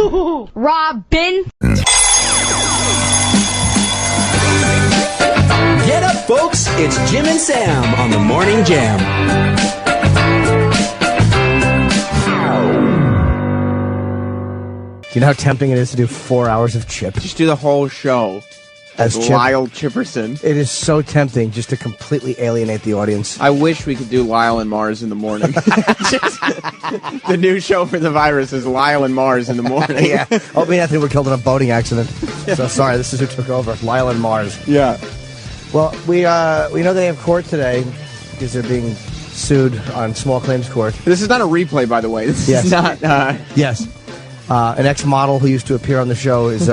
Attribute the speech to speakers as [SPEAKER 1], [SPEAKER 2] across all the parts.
[SPEAKER 1] Robin.
[SPEAKER 2] Get up, folks. It's Jim and Sam on the Morning Jam.
[SPEAKER 3] You know how tempting it is to do 4 hours of Chip?
[SPEAKER 4] Just do the whole show as Lyle Chipperson.
[SPEAKER 3] It is so tempting just to completely alienate the audience.
[SPEAKER 4] I wish we could do Lyle and Mars in the morning. The new show for the virus is Lyle and Mars in the morning.
[SPEAKER 3] Yeah. Opie and Anthony were killed in a boating accident. So sorry, this is who took over. Lyle and Mars.
[SPEAKER 4] Yeah.
[SPEAKER 3] Well, we know they have court today because they're being sued on small claims court.
[SPEAKER 4] This is not a replay, by the way. This is not...
[SPEAKER 3] Yes. An ex-model who used to appear on the show is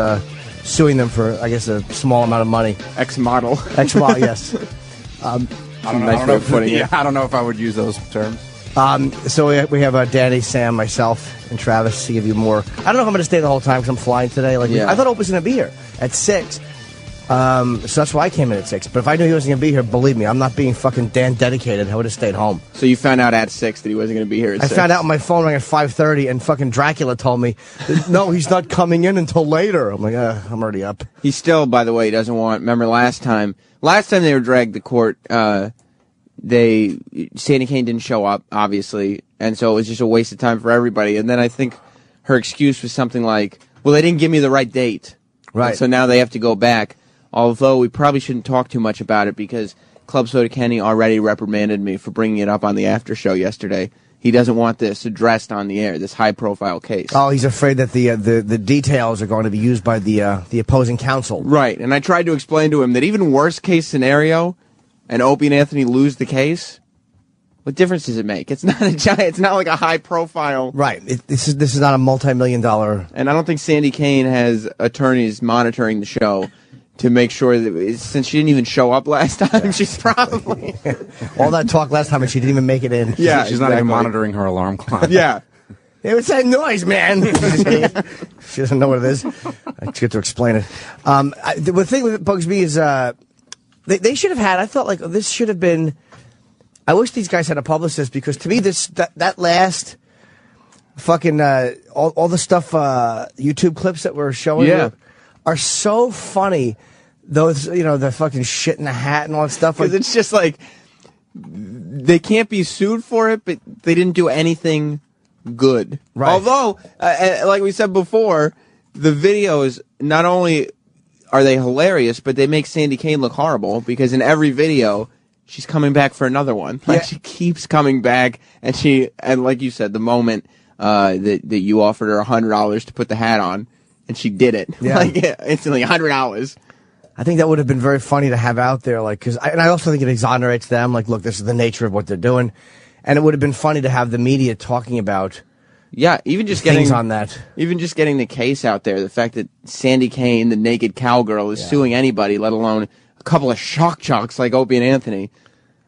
[SPEAKER 3] suing them for, I guess, a small amount of money.
[SPEAKER 4] Ex-model.
[SPEAKER 3] Ex-model, yes.
[SPEAKER 5] I don't know if I would use those terms.
[SPEAKER 3] So we have Danny, Sam, myself, and Travis to give you more. I don't know if I'm going to stay the whole time because I'm flying today. I thought Opie was going to be here at 6. So that's why I came in at 6. But if I knew he wasn't going to be here, believe me, I'm not being fucking Dan dedicated. I would have stayed home.
[SPEAKER 4] So you found out at 6 that he wasn't going to be here at 6?
[SPEAKER 3] I found out on my phone rang at 5:30, and fucking Dracula told me, no, he's not coming in until later. I'm like, I'm already up.
[SPEAKER 4] He still, by the way, doesn't want... Remember last time they were dragged to court, Sandy Kane didn't show up, obviously, and so it was just a waste of time for everybody. And then I think her excuse was something like, well, they didn't give me the right date.
[SPEAKER 3] Right.
[SPEAKER 4] And so now they have to go back. Although we probably shouldn't talk too much about it because Club Soda Kenny already reprimanded me for bringing it up on the after show yesterday. He doesn't want this addressed on the air, this high-profile case.
[SPEAKER 3] Oh, he's afraid that the details are going to be used by the opposing counsel.
[SPEAKER 4] Right, and I tried to explain to him that even worst-case scenario, and Opie and Anthony lose the case, what difference does it make? It's not a giant. It's not like a high-profile.
[SPEAKER 3] Right. This is not a multi-million-dollar.
[SPEAKER 4] And I don't think Sandy Kane has attorneys monitoring the show to make sure that, since she didn't even show up last time, she's probably...
[SPEAKER 3] All that talk last time and she didn't even make it in.
[SPEAKER 4] Yeah,
[SPEAKER 5] she's not even monitoring her alarm clock.
[SPEAKER 4] Yeah.
[SPEAKER 3] Hey, what's that noise, man? She doesn't know what it is. I get to explain it. The thing that bugs me is they should have had... I felt like this should have been... I wish these guys had a publicist because to me that last fucking... all the stuff, YouTube clips that were showing are so funny. Those, the fucking shit in the hat and all that stuff.
[SPEAKER 4] Because it's just like, they can't be sued for it, but they didn't do anything good.
[SPEAKER 3] Right.
[SPEAKER 4] Although, like we said before, the videos, not only are they hilarious, but they make Sandy Kane look horrible, because in every video, she's coming back for another one. Like, she keeps coming back, and like you said, the moment that you offered her $100 to put the hat on, and she did it.
[SPEAKER 3] Yeah.
[SPEAKER 4] Like, instantly, $100.
[SPEAKER 3] I think that would have been very funny to have out there, and I also think it exonerates them. Like, look, this is the nature of what they're doing, and it would have been funny to have the media talking about.
[SPEAKER 4] Yeah, even just
[SPEAKER 3] things
[SPEAKER 4] getting
[SPEAKER 3] on that.
[SPEAKER 4] Even just getting the case out there, the fact that Sandy Kane, the naked cowgirl, is suing anybody, let alone a couple of shock jocks like Opie and Anthony.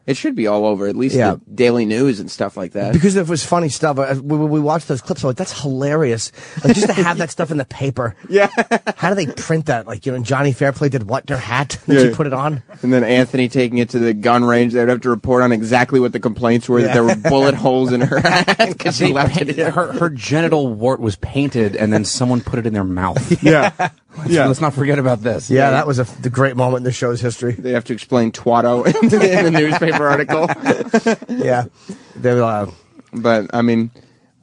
[SPEAKER 4] It should be all over, at least the Daily News and stuff like that.
[SPEAKER 3] Because if it was funny stuff, when we watched those clips, I'm like, that's hilarious. Like, just to have that stuff in the paper.
[SPEAKER 4] Yeah.
[SPEAKER 3] How do they print that? Like, Johnny Fairplay did what? Their hat? Did she put it on?
[SPEAKER 4] And then Anthony taking it to the gun range. They would have to report on exactly what the complaints were, that there were bullet holes in her hat because she left it in.
[SPEAKER 5] Her genital wart was painted, and then someone put it in their mouth.
[SPEAKER 4] Yeah.
[SPEAKER 5] Let's not forget about this.
[SPEAKER 3] Yeah, that was the great moment in the show's history.
[SPEAKER 4] They have to explain twatto in the newspaper article.
[SPEAKER 3] Yeah.
[SPEAKER 4] But, I mean,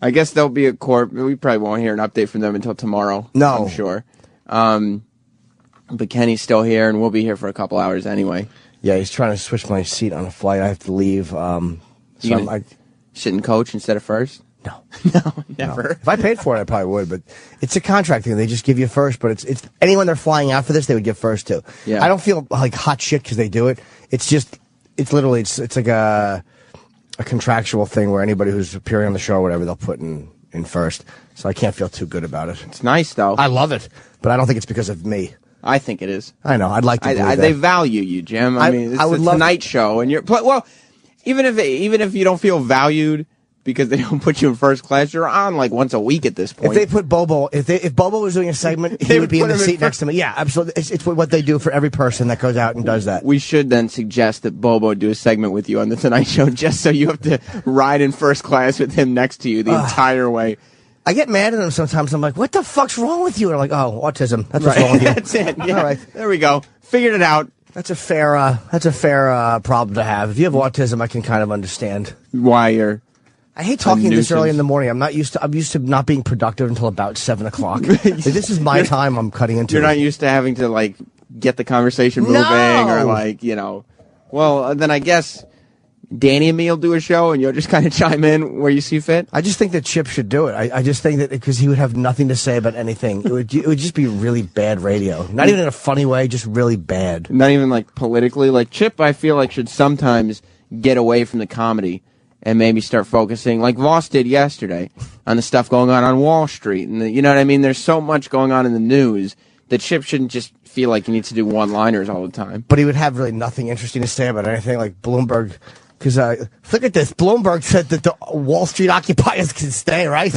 [SPEAKER 4] I guess they'll be at court. We probably won't hear an update from them until tomorrow.
[SPEAKER 3] No.
[SPEAKER 4] I'm sure. But Kenny's still here, and we'll be here for a couple hours anyway.
[SPEAKER 3] Yeah, he's trying to switch my seat on a flight. I have to leave. So I
[SPEAKER 4] sit in coach instead of first?
[SPEAKER 3] No.
[SPEAKER 4] No, never.
[SPEAKER 3] No. If I paid for it, I probably would, but it's a contract thing. They just give you first, but it's anyone they're flying out for this, they would give first to.
[SPEAKER 4] Yeah.
[SPEAKER 3] I don't feel like hot shit because they do it. It's literally, it's like a contractual thing where anybody who's appearing on the show or whatever, they'll put in first. So I can't feel too good about it.
[SPEAKER 4] It's nice, though.
[SPEAKER 3] I love it, but I don't think it's because of me.
[SPEAKER 4] I think it is.
[SPEAKER 3] I know. I'd like to believe that.
[SPEAKER 4] They value you, Jim. I mean, it's a Tonight Show, and even if you don't feel valued because they don't put you in first class, you're on like once a week at this point.
[SPEAKER 3] If they put Bobo, if Bobo was doing a segment, he would be in the seat next to me. Yeah, absolutely. It's what they do for every person that goes out and does that.
[SPEAKER 4] We should then suggest that Bobo do a segment with you on the Tonight Show, just so you have to ride in first class with him next to you the entire way.
[SPEAKER 3] I get mad at them sometimes. I'm like, what the fuck's wrong with you? And I'm like, oh, autism. That's what's wrong with you.
[SPEAKER 4] That's it. Yeah.
[SPEAKER 3] All right.
[SPEAKER 4] There we go. Figured it out.
[SPEAKER 3] That's a fair problem to have. If you have autism, I can kind of understand
[SPEAKER 4] why you're.
[SPEAKER 3] I hate talking this early in the morning. I'm used to not being productive until about 7 o'clock. This is my time. I'm cutting into.
[SPEAKER 4] You're not used to having to like get the conversation moving or like Well, then I guess Danny and me will do a show, and you'll just kind of chime in where you see fit.
[SPEAKER 3] I just think that Chip should do it. I just think that because he would have nothing to say about anything. It would just be really bad radio. Not even in a funny way, just really bad.
[SPEAKER 4] Not even like politically. Like Chip, I feel like should sometimes get away from the comedy and maybe start focusing, like Voss did yesterday, on the stuff going on Wall Street. And you know what I mean? There's so much going on in the news that Chip shouldn't just feel like he needs to do one-liners all the time.
[SPEAKER 3] But he would have really nothing interesting to say about anything, like Bloomberg. Because look at this. Bloomberg said that the Wall Street occupiers can stay, right?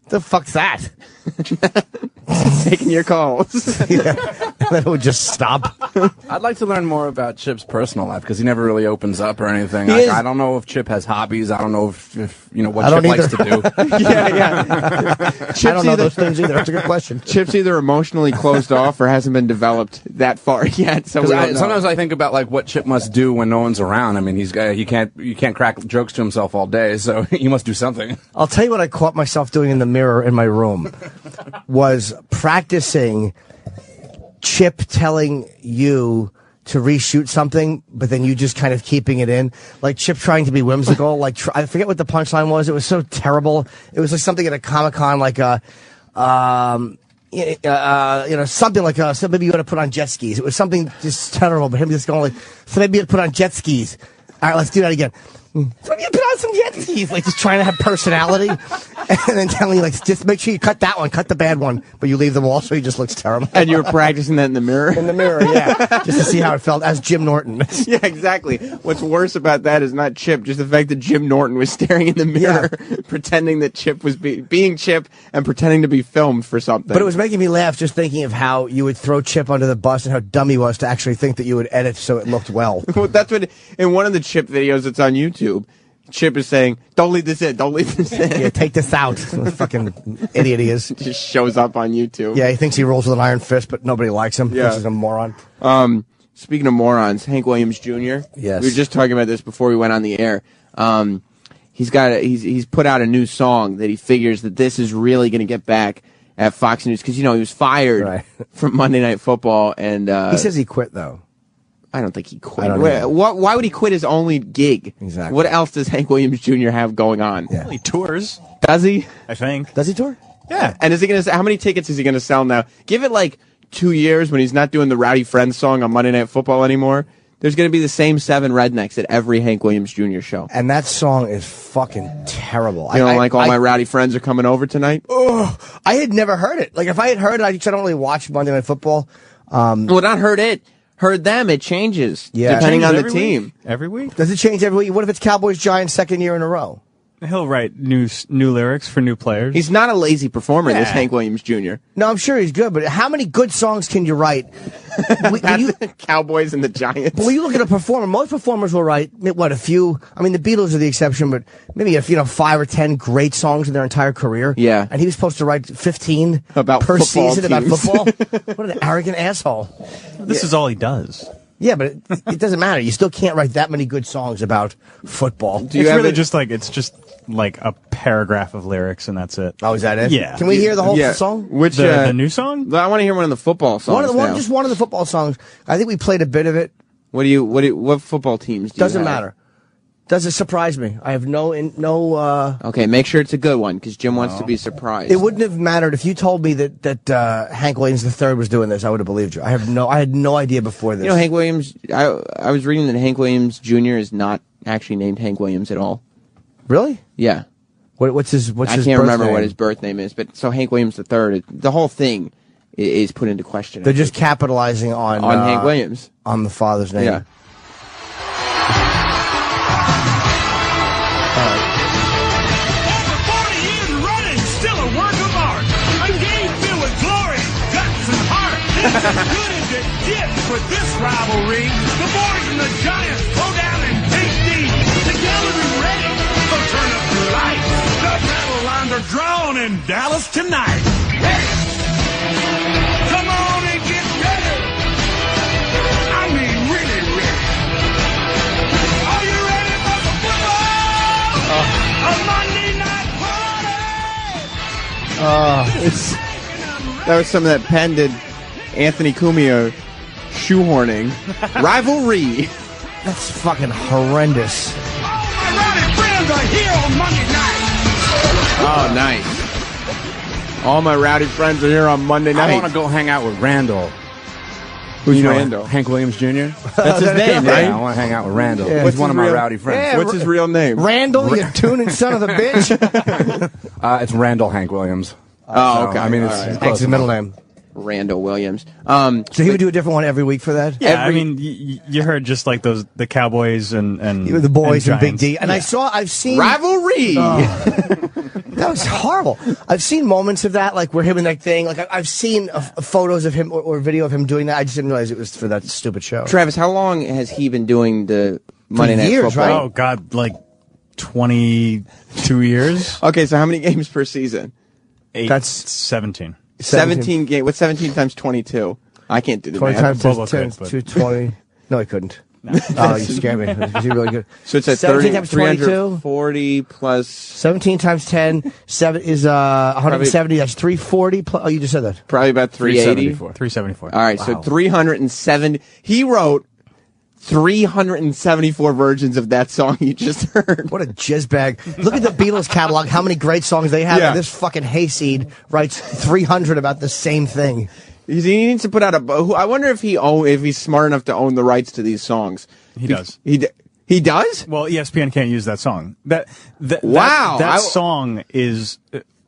[SPEAKER 3] The fuck's that?
[SPEAKER 4] Taking your calls.
[SPEAKER 3] Yeah. And then it would just stop.
[SPEAKER 5] I'd like to learn more about Chip's personal life because he never really opens up or anything. I don't know if Chip has hobbies. I don't know if what Chip likes to do.
[SPEAKER 3] I don't know those things either. That's a good question.
[SPEAKER 4] Chip's either emotionally closed off or hasn't been developed that far yet. So
[SPEAKER 5] sometimes I think about like what Chip must do when no one's around. I mean, you can't crack jokes to himself all day, so he must do something.
[SPEAKER 3] I'll tell you what I caught myself doing in the mirror in my room was practicing Chip telling you to reshoot something, but then you just kind of keeping it in. Like Chip trying to be whimsical. Like I forget what the punchline was. It was so terrible. It was like something at a Comic-Con, like something like so maybe you ought to put on jet skis. It was something just terrible, but him just going like, so maybe you ought to put on jet skis. All right, let's do that again. So maybe you put on some jet skis, like just trying to have personality, and then telling you like, just make sure you cut that one, cut the bad one, but you leave them all so he just looks terrible.
[SPEAKER 4] And you were practicing that in the mirror?
[SPEAKER 3] In the mirror, yeah, just to see how it felt as Jim Norton.
[SPEAKER 4] Yeah, exactly. What's worse about that is not Chip, just the fact that Jim Norton was staring in the mirror, pretending that Chip was being Chip and pretending to be filmed for something.
[SPEAKER 3] But it was making me laugh just thinking of how you would throw Chip under the bus and how dumb he was to actually think that you would edit so it looked well.
[SPEAKER 4] Well, that's what, in one of the Chip videos that's on YouTube, Chip is saying, don't leave this in, don't leave this in.
[SPEAKER 3] Yeah, take this out. Fucking idiot he is.
[SPEAKER 4] Just shows up on YouTube.
[SPEAKER 3] Yeah, he thinks he rolls with an iron fist, but nobody likes him.
[SPEAKER 4] Yeah.
[SPEAKER 3] He's a moron.
[SPEAKER 4] Speaking of morons, Hank Williams Jr.
[SPEAKER 3] Yes.
[SPEAKER 4] We were just talking about this before we went on the air. He's put out a new song that he figures that this is really going to get back at Fox News because, he was fired from Monday Night Football. And
[SPEAKER 3] he says he quit, though.
[SPEAKER 4] I don't think he quit. Why would he quit his only gig?
[SPEAKER 3] Exactly.
[SPEAKER 4] What else does Hank Williams Jr. have going on?
[SPEAKER 1] Yeah. He tours.
[SPEAKER 4] Does he?
[SPEAKER 1] I think.
[SPEAKER 3] Does he tour?
[SPEAKER 1] Yeah.
[SPEAKER 4] And is he going to? How many tickets is he going to sell now? Give it like 2 years when he's not doing the Rowdy Friends song on Monday Night Football anymore. There's going to be the same 7 rednecks at every Hank Williams Jr. show.
[SPEAKER 3] And that song is fucking terrible.
[SPEAKER 4] You don't like all my rowdy friends are coming over tonight?
[SPEAKER 3] Oh, I had never heard it. Like if I had heard it, I don't really watch Monday Night Football.
[SPEAKER 4] Well, not heard it. Heard them, it changes depending on the team.
[SPEAKER 1] Every week?
[SPEAKER 3] Does it change every week? What if it's Cowboys Giants second year in a row?
[SPEAKER 1] He'll write new lyrics for new players.
[SPEAKER 4] He's not a lazy performer, this Hank Williams Jr.
[SPEAKER 3] No, I'm sure he's good, but how many good songs can you write?
[SPEAKER 4] Cowboys and the Giants.
[SPEAKER 3] But when you look at a performer, most performers will write, a few, the Beatles are the exception, but maybe 5 or 10 great songs in their entire career.
[SPEAKER 4] Yeah.
[SPEAKER 3] And he was supposed to write 15
[SPEAKER 4] about
[SPEAKER 3] per season
[SPEAKER 4] teams.
[SPEAKER 3] about football. What an arrogant asshole.
[SPEAKER 1] This is all he does.
[SPEAKER 3] Yeah, but it doesn't matter. You still can't write that many good songs about football.
[SPEAKER 1] It's really just like a paragraph of lyrics and that's it.
[SPEAKER 3] Oh, is that it?
[SPEAKER 1] Yeah.
[SPEAKER 3] Can we hear the whole song?
[SPEAKER 4] Which
[SPEAKER 1] the new song?
[SPEAKER 4] I want to hear one of the football songs.
[SPEAKER 3] Just one of the football songs. I think we played a bit of it.
[SPEAKER 4] What football teams do you have?
[SPEAKER 3] Doesn't matter. Does it surprise me? I have no.
[SPEAKER 4] Okay, make sure it's a good one because Jim wants to be surprised.
[SPEAKER 3] It wouldn't have mattered if you told me that Hank Williams III was doing this. I would have believed you. I had no idea before this.
[SPEAKER 4] Hank Williams. I was reading that Hank Williams Jr. is not actually named Hank Williams at all.
[SPEAKER 3] Really?
[SPEAKER 4] Yeah.
[SPEAKER 3] What's his
[SPEAKER 4] I can't remember what his birth name is, but so Hank Williams III. The whole thing is put into question.
[SPEAKER 3] They're just capitalizing on
[SPEAKER 4] Hank Williams
[SPEAKER 3] on the father's name.
[SPEAKER 4] Yeah.
[SPEAKER 6] Good as it gets for this rivalry. The boys and the Giants throw down and take these. Together and ready. So turn up the lights. The battle lines are drawn in Dallas tonight. Ready? Come on and get ready. I mean, really ready. Are you ready for the football? A Monday night party.
[SPEAKER 4] That was some of that Penn did Anthony Cumia shoehorning. Rivalry.
[SPEAKER 3] That's fucking horrendous.
[SPEAKER 6] All my rowdy friends are here on Monday night.
[SPEAKER 4] Oh, nice. All my rowdy friends are here on Monday night.
[SPEAKER 5] I want to go hang out with Randall.
[SPEAKER 4] Who's Randall?
[SPEAKER 5] Hank Williams Jr.
[SPEAKER 4] That's his name, right?
[SPEAKER 5] Yeah, I want to hang out with Randall.
[SPEAKER 3] Yeah.
[SPEAKER 5] He's one of my
[SPEAKER 4] real-
[SPEAKER 5] rowdy friends.
[SPEAKER 3] Yeah,
[SPEAKER 4] What's his real name?
[SPEAKER 3] Randall, you tuning son of a bitch.
[SPEAKER 5] It's Randall Hank Williams.
[SPEAKER 4] Oh, okay.
[SPEAKER 5] I mean, it's
[SPEAKER 4] All right.
[SPEAKER 3] That's
[SPEAKER 5] close
[SPEAKER 3] his middle
[SPEAKER 5] enough.
[SPEAKER 3] name.
[SPEAKER 4] Randall Williams.
[SPEAKER 3] So he would do a different one every week for that?
[SPEAKER 1] Yeah, I mean, you heard just like the Cowboys and
[SPEAKER 3] The boys and Big
[SPEAKER 1] Giants.
[SPEAKER 3] D. And I've seen...
[SPEAKER 4] Rivalry.
[SPEAKER 3] That was horrible. I've seen moments of that, like where him and that thing, like I've seen photos of him or video of him doing that. I just didn't realize it was for that stupid show.
[SPEAKER 4] Travis, how long has he been doing the Monday Night
[SPEAKER 3] years,
[SPEAKER 4] Football?
[SPEAKER 3] right?
[SPEAKER 1] Oh God, like 22 years.
[SPEAKER 4] Okay, so how many games per season?
[SPEAKER 3] That's
[SPEAKER 1] 17.
[SPEAKER 4] 17 games. What's 17 times 22? I can't do the
[SPEAKER 3] 20
[SPEAKER 4] math.
[SPEAKER 3] times
[SPEAKER 1] Bobo
[SPEAKER 3] 10
[SPEAKER 1] could, but-
[SPEAKER 3] to 20. No, he couldn't. Oh, you scared me. Is he really good?
[SPEAKER 4] So it's at
[SPEAKER 3] 17
[SPEAKER 4] 30,
[SPEAKER 3] times 22.
[SPEAKER 4] 340 plus
[SPEAKER 3] 17 times 10 is 170. That's 340. Oh, you just said that.
[SPEAKER 4] probably about 380.
[SPEAKER 1] 374.
[SPEAKER 4] All right, so 307. He wrote 374 versions of that song you just heard.
[SPEAKER 3] What a jizz bag. Look at the Beatles catalog, how many great songs they have.
[SPEAKER 4] Yeah.
[SPEAKER 3] And this fucking hayseed writes 300 about the same thing.
[SPEAKER 4] He needs to put out I wonder if he's smart enough to own the rights to these songs.
[SPEAKER 1] He does.
[SPEAKER 4] He does?
[SPEAKER 1] Well, ESPN can't use that song.
[SPEAKER 4] Wow.
[SPEAKER 1] That song is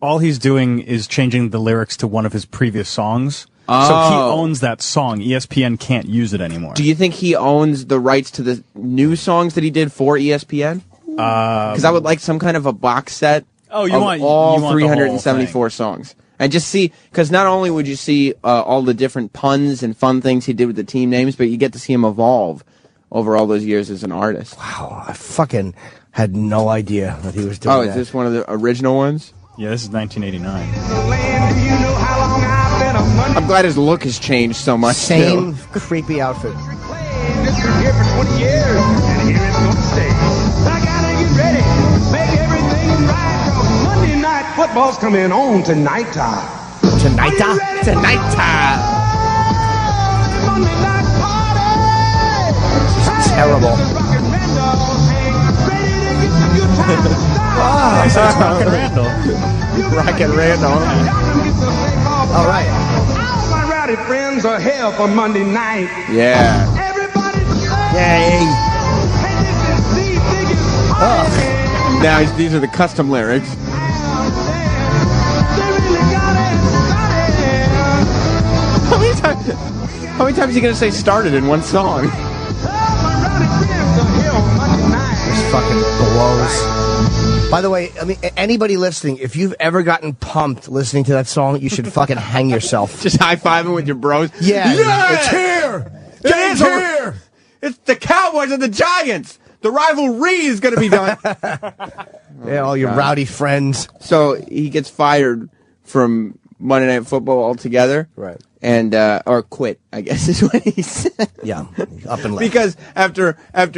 [SPEAKER 1] all he's doing is changing the lyrics to one of his previous songs.
[SPEAKER 4] Oh.
[SPEAKER 1] So he owns that song. ESPN can't use it anymore.
[SPEAKER 4] Do you think he owns the rights to the new songs that he did for ESPN? Because I would like some kind of a box set
[SPEAKER 1] Oh,
[SPEAKER 4] of
[SPEAKER 1] you want
[SPEAKER 4] all
[SPEAKER 1] the whole
[SPEAKER 4] 374 songs. And just see, because not only would you see all the different puns and fun things he did with the team names, but you get to see him evolve over all those years as an artist.
[SPEAKER 3] Wow, I fucking had no idea that he was doing
[SPEAKER 4] Oh,
[SPEAKER 3] that.
[SPEAKER 4] is this one of the original ones?
[SPEAKER 1] Yeah, this is 1989.
[SPEAKER 6] Do you know how long I've been a Monday
[SPEAKER 4] I'm glad his look has changed so much.
[SPEAKER 3] Same
[SPEAKER 4] too.
[SPEAKER 3] creepy outfit.
[SPEAKER 6] This is here for 20 years, and here it's gonna stay. I gotta get ready, make everything right. 'Cause Monday night football's coming on tonight.
[SPEAKER 3] Tonight?
[SPEAKER 4] Tonight time.
[SPEAKER 6] Monday night party.
[SPEAKER 3] Terrible.
[SPEAKER 6] Rock and Randall, ready to get the good times started.
[SPEAKER 1] Rocket Randall.
[SPEAKER 4] Rock and Randall.
[SPEAKER 3] All right.
[SPEAKER 6] All my rowdy friends are here for Monday night.
[SPEAKER 4] Yeah.
[SPEAKER 6] Everybody's
[SPEAKER 3] Yay.
[SPEAKER 6] Hey, this is the biggest party.
[SPEAKER 4] Now these are the custom lyrics.
[SPEAKER 6] They really got it started.
[SPEAKER 4] How many times are you going to say started in one song?
[SPEAKER 6] All my rowdy friends are here on Monday night.
[SPEAKER 3] This fucking blows. By the way, I mean, anybody listening, if you've ever gotten pumped listening to that song, you should fucking hang yourself.
[SPEAKER 4] Just high-fiving with your bros.
[SPEAKER 3] Yeah.
[SPEAKER 4] It's here! It's here! It's the Cowboys and the Giants! The rivalry is going to be done.
[SPEAKER 3] Yeah, all your rowdy friends.
[SPEAKER 4] So he gets fired from Monday Night Football altogether.
[SPEAKER 3] Right.
[SPEAKER 4] And, or quit, I guess is what he said.
[SPEAKER 3] Yeah, up and left.
[SPEAKER 4] Because after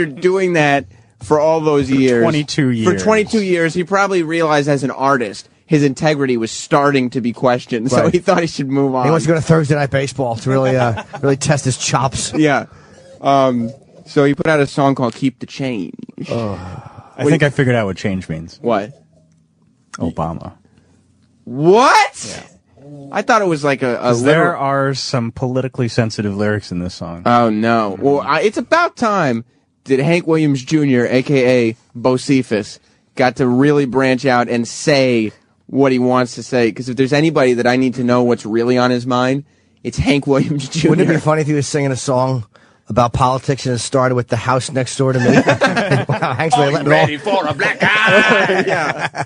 [SPEAKER 4] doing that for all those years.
[SPEAKER 1] 22 years.
[SPEAKER 4] For 22 years, he probably realized as an artist, his integrity was starting to be questioned. So
[SPEAKER 3] Right.
[SPEAKER 4] he thought he should move on.
[SPEAKER 3] He wants to go to Thursday Night Baseball to really, really test his chops.
[SPEAKER 4] Yeah. So he put out a song called Keep the Change.
[SPEAKER 1] I think I figured out what change means.
[SPEAKER 4] What?
[SPEAKER 1] Obama.
[SPEAKER 4] What? I thought it was like a
[SPEAKER 1] There
[SPEAKER 4] literal-
[SPEAKER 1] are some politically sensitive lyrics in this song.
[SPEAKER 4] Oh, no. Well, it's about time that Hank Williams Jr., a.k.a. Bocephus, got to really branch out and say what he wants to say. Because if there's anybody that I need to know what's really on his mind, it's Hank Williams Jr.
[SPEAKER 3] Wouldn't it be funny if he was singing a song about politics and it started with the house next door to me? Wow, Hank's really letting it all,
[SPEAKER 4] for a black eye? Yeah.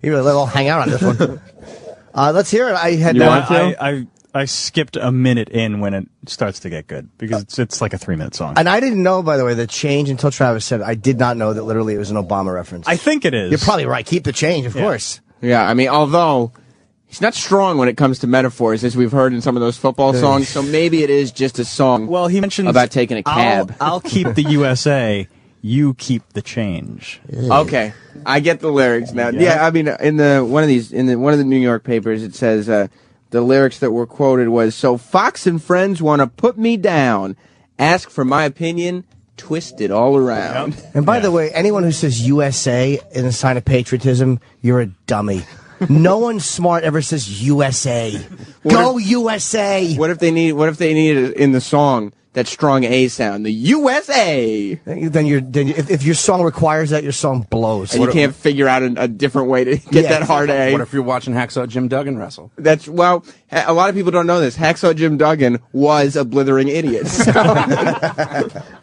[SPEAKER 3] he really let it all hang out on this one. Let's hear it. I had
[SPEAKER 4] You want to?
[SPEAKER 1] I skipped a minute in when it starts to get good because it's like a 3-minute song.
[SPEAKER 3] And I didn't know, by the way, the change until Travis said. I did not know that literally it was an Obama reference.
[SPEAKER 1] I think it is.
[SPEAKER 3] You're probably right. Keep the change, of course.
[SPEAKER 4] Yeah, I mean, although he's not strong when it comes to metaphors, as we've heard in some of those football songs. So maybe it is just a song.
[SPEAKER 1] Well, he mentions
[SPEAKER 4] about taking a cab.
[SPEAKER 1] I'll keep the USA. You keep the change.
[SPEAKER 4] Okay, I get the lyrics now. Yeah, I mean, in one of the New York papers, it says the lyrics that were quoted was, "So Fox and friends want to put me down, ask for my opinion, twist it all around."
[SPEAKER 1] Yep.
[SPEAKER 3] And by the way, anyone who says USA in a sign of patriotism, you're a dummy. No one smart ever says USA. Go USA.
[SPEAKER 4] What if they need it in the song? That strong A sound, the USA.
[SPEAKER 3] Then if your song requires that, your song blows.
[SPEAKER 4] And you can't figure out a different way to get that hard A.
[SPEAKER 5] What if you're watching Hacksaw Jim Duggan wrestle?
[SPEAKER 4] A lot of people don't know this. Hacksaw Jim Duggan was a blithering idiot. So.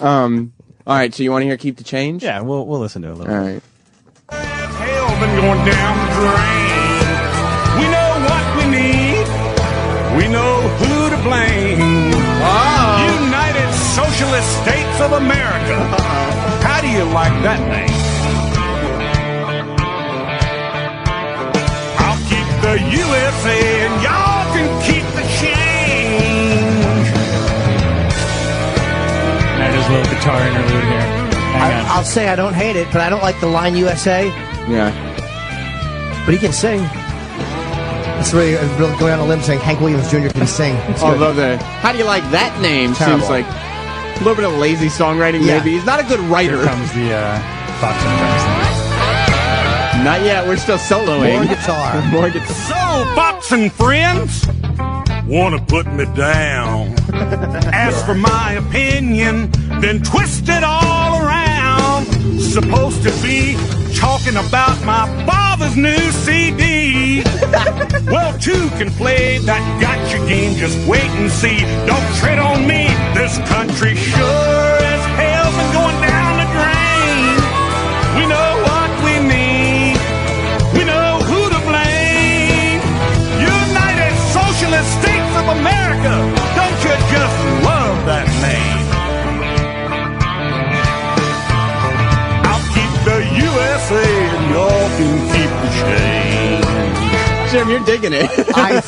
[SPEAKER 4] All right, so you want to hear "Keep the Change"?
[SPEAKER 1] Yeah, we'll listen to it a little.
[SPEAKER 4] All right.
[SPEAKER 6] Hell been going down the drain. We know what we need. We know who to blame. United Socialist States of America. How do you like that name? I'll keep the USA and y'all can keep the change.
[SPEAKER 1] There's a little guitar interlude here. Hang on.
[SPEAKER 3] I'll say I don't hate it, but I don't like the line USA.
[SPEAKER 4] Yeah.
[SPEAKER 3] But he can sing. It's really going on a limb saying Hank Williams Jr. can sing.
[SPEAKER 4] Although "How do you like that name"
[SPEAKER 3] Terrible.
[SPEAKER 4] seems like a little bit of lazy songwriting.
[SPEAKER 3] Yeah.
[SPEAKER 4] Maybe he's not a good writer.
[SPEAKER 1] Here comes the Fox and Friends.
[SPEAKER 4] Not yet. We're still soloing.
[SPEAKER 3] More guitar.
[SPEAKER 4] More guitar.
[SPEAKER 6] So, Fox and friends want to put me down. Ask for my opinion, then twist it all around. Supposed to be talking about my father's new CD. Well, two can play that gotcha game. Just wait and see. Don't tread on me. This country sure as hell been going down the drain. We know what we need. We know who to blame. United Socialist States of America. Don't you just love that name? I'll keep the USA and y'all can keep the change.
[SPEAKER 4] Jim, you're digging it.
[SPEAKER 3] I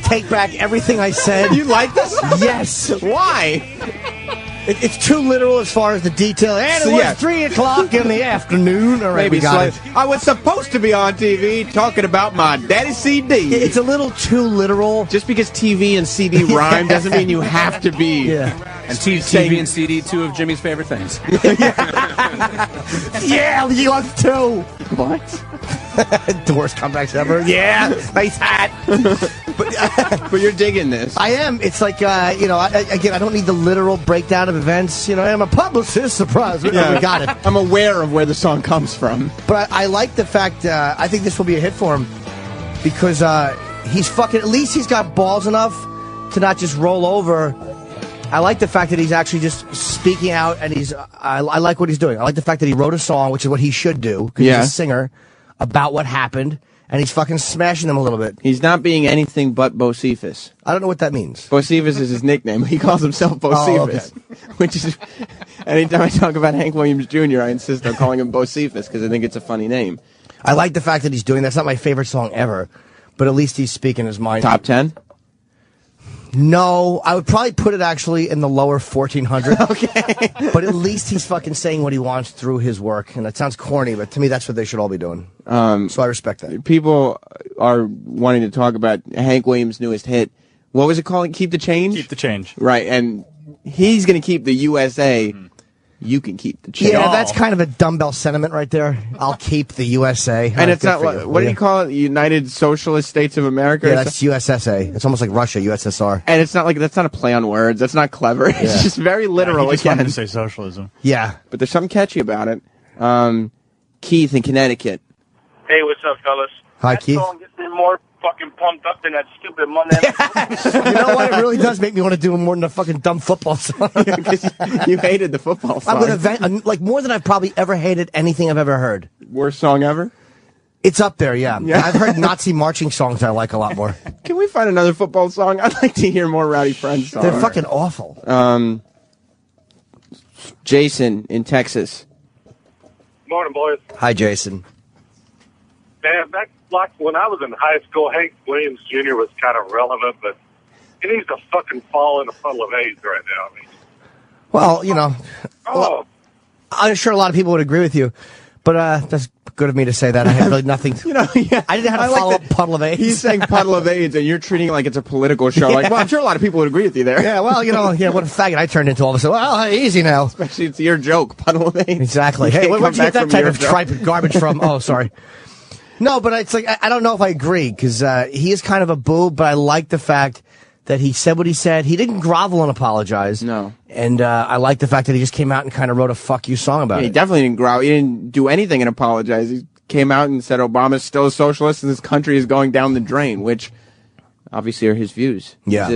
[SPEAKER 3] take back everything I said.
[SPEAKER 4] You like this?
[SPEAKER 3] Yes.
[SPEAKER 4] Why?
[SPEAKER 3] It's too literal as far as the detail. And it was 3 o'clock in the afternoon. All right,
[SPEAKER 4] Maybe
[SPEAKER 3] we got it.
[SPEAKER 4] I was supposed to be on TV talking about my daddy's CD.
[SPEAKER 3] It's a little too literal.
[SPEAKER 4] Just because TV and CD rhyme doesn't mean you have to be.
[SPEAKER 3] Yeah.
[SPEAKER 5] And TV and CD, two of Jimmy's favorite things.
[SPEAKER 3] Yeah, you love two.
[SPEAKER 4] What?
[SPEAKER 3] The worst comebacks ever. Yeah, nice hat.
[SPEAKER 4] But you're digging this.
[SPEAKER 3] I am. It's like, again, I don't need the literal breakdown of events. I'm a publicist. Surprise. We got it.
[SPEAKER 4] I'm aware of where the song comes from.
[SPEAKER 3] But I like the fact, I think this will be a hit for him because he's fucking, at least he's got balls enough to not just roll over. I like the fact that he's actually just speaking out, and I like what he's doing. I like the fact that he wrote a song, which is what he should do, because he's a singer, about what happened, and he's fucking smashing them a little bit.
[SPEAKER 4] He's not being anything but Bocephus.
[SPEAKER 3] I don't know what that means.
[SPEAKER 4] Bocephus is his nickname. He calls himself Bocephus, which is, anytime I talk about Hank Williams Jr., I insist on calling him Bocephus, because I think it's a funny name.
[SPEAKER 3] I like the fact that he's doing that. It's not my favorite song ever, but at least he's speaking his mind.
[SPEAKER 4] Top 10?
[SPEAKER 3] No, I would probably put it actually in the lower 1400.
[SPEAKER 4] Okay.
[SPEAKER 3] But at least he's fucking saying what he wants through his work. And that sounds corny, but to me, that's what they should all be doing. So I respect that.
[SPEAKER 4] People are wanting to talk about Hank Williams' newest hit. What was it called? Keep the Change?
[SPEAKER 1] Keep the Change.
[SPEAKER 4] Right, and he's going to keep the USA. You can keep the change.
[SPEAKER 3] Yeah, that's kind of a dumbbell sentiment right there. I'll keep the USA.
[SPEAKER 4] And it's not, what do you call it? United Socialist States of America?
[SPEAKER 3] Yeah, that's USSA. It's almost like Russia, USSR.
[SPEAKER 4] And it's not like, that's not a play on words. That's not clever. It's just very literal.
[SPEAKER 1] He just wanted to say socialism.
[SPEAKER 3] Yeah.
[SPEAKER 4] But there's something catchy about it. Keith in Connecticut.
[SPEAKER 7] Hey, what's up, fellas?
[SPEAKER 3] Hi,
[SPEAKER 7] that
[SPEAKER 3] Keith.
[SPEAKER 7] Song gets me more fucking pumped up than that stupid Monday.
[SPEAKER 3] You know what? It really does make me want to do more than a fucking dumb football song.
[SPEAKER 4] Because you hated the football song.
[SPEAKER 3] I'm going to like more than I've probably ever hated anything I've ever heard.
[SPEAKER 4] Worst song ever?
[SPEAKER 3] It's up there, yeah. I've heard Nazi marching songs I like a lot more.
[SPEAKER 4] Can we find another football song? I'd like to hear more Rowdy Friends songs.
[SPEAKER 3] They're fucking awful.
[SPEAKER 4] Jason in Texas.
[SPEAKER 7] Morning, boys.
[SPEAKER 3] Hi, Jason.
[SPEAKER 7] Man, back like when I was in high school, Hank Williams Jr. was kind of relevant, but he needs to fucking fall in a puddle of AIDS right now. I mean,
[SPEAKER 3] Well, you know, I'm sure a lot of people would agree with you, but that's good of me to say that. I had really nothing. I didn't have to follow up puddle of AIDS.
[SPEAKER 4] He's saying puddle of AIDS, and you're treating it like it's a political show. Like, well, I'm sure a lot of people would agree with you there.
[SPEAKER 3] Yeah, well, what a faggot I turned into all of a sudden. Well, hey, easy now.
[SPEAKER 4] Especially it's your joke, puddle of AIDS.
[SPEAKER 3] Exactly. Hey, where'd you get that type of tripe garbage from? Oh, sorry. No, but it's like, I don't know if I agree, because he is kind of a boob, but I like the fact that he said what he said. He didn't grovel and apologize.
[SPEAKER 4] No.
[SPEAKER 3] And I like the fact that he just came out and kind of wrote a fuck you song about
[SPEAKER 4] He
[SPEAKER 3] it.
[SPEAKER 4] definitely didn't growl. He didn't do anything and apologize. He came out and said Obama's still a socialist and this country is going down the drain, which obviously are his views.
[SPEAKER 3] Yeah.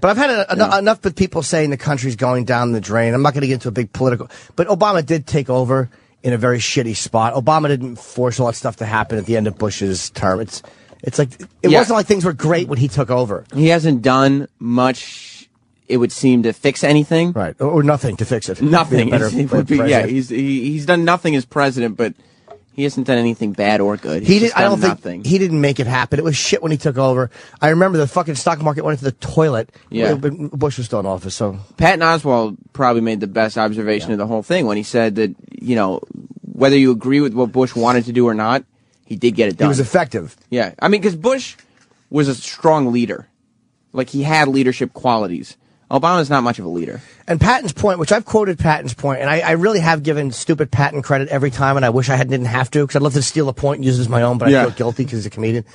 [SPEAKER 3] But I've had enough with people saying the country's going down the drain. I'm not going to get into a big political... But Obama did take over in a very shitty spot. Obama didn't force all that stuff to happen at the end of Bush's term. It's like... It wasn't like things were great when he took over.
[SPEAKER 4] He hasn't done much, it would seem, to fix anything.
[SPEAKER 3] Right. Or nothing to fix it.
[SPEAKER 4] Nothing.
[SPEAKER 3] Yeah,
[SPEAKER 4] he's done nothing as president, but he hasn't done anything bad or good.
[SPEAKER 3] I don't think he didn't make it happen. It was shit when he took over. I remember the fucking stock market went into the toilet.
[SPEAKER 4] Yeah.
[SPEAKER 3] Bush was still in office, so...
[SPEAKER 4] Patton Oswalt probably made the best observation of the whole thing when he said that, whether you agree with what Bush wanted to do or not, he did get it done.
[SPEAKER 3] He was effective.
[SPEAKER 4] Yeah. I mean, because Bush was a strong leader. Like, he had leadership qualities. Obama's not much of a leader.
[SPEAKER 3] And Patton's point, which I've quoted Patton's point, and I really have given stupid Patton credit every time, and I wish I didn't have to, because I'd love to steal a point and use it as my own, but I feel guilty because he's a comedian.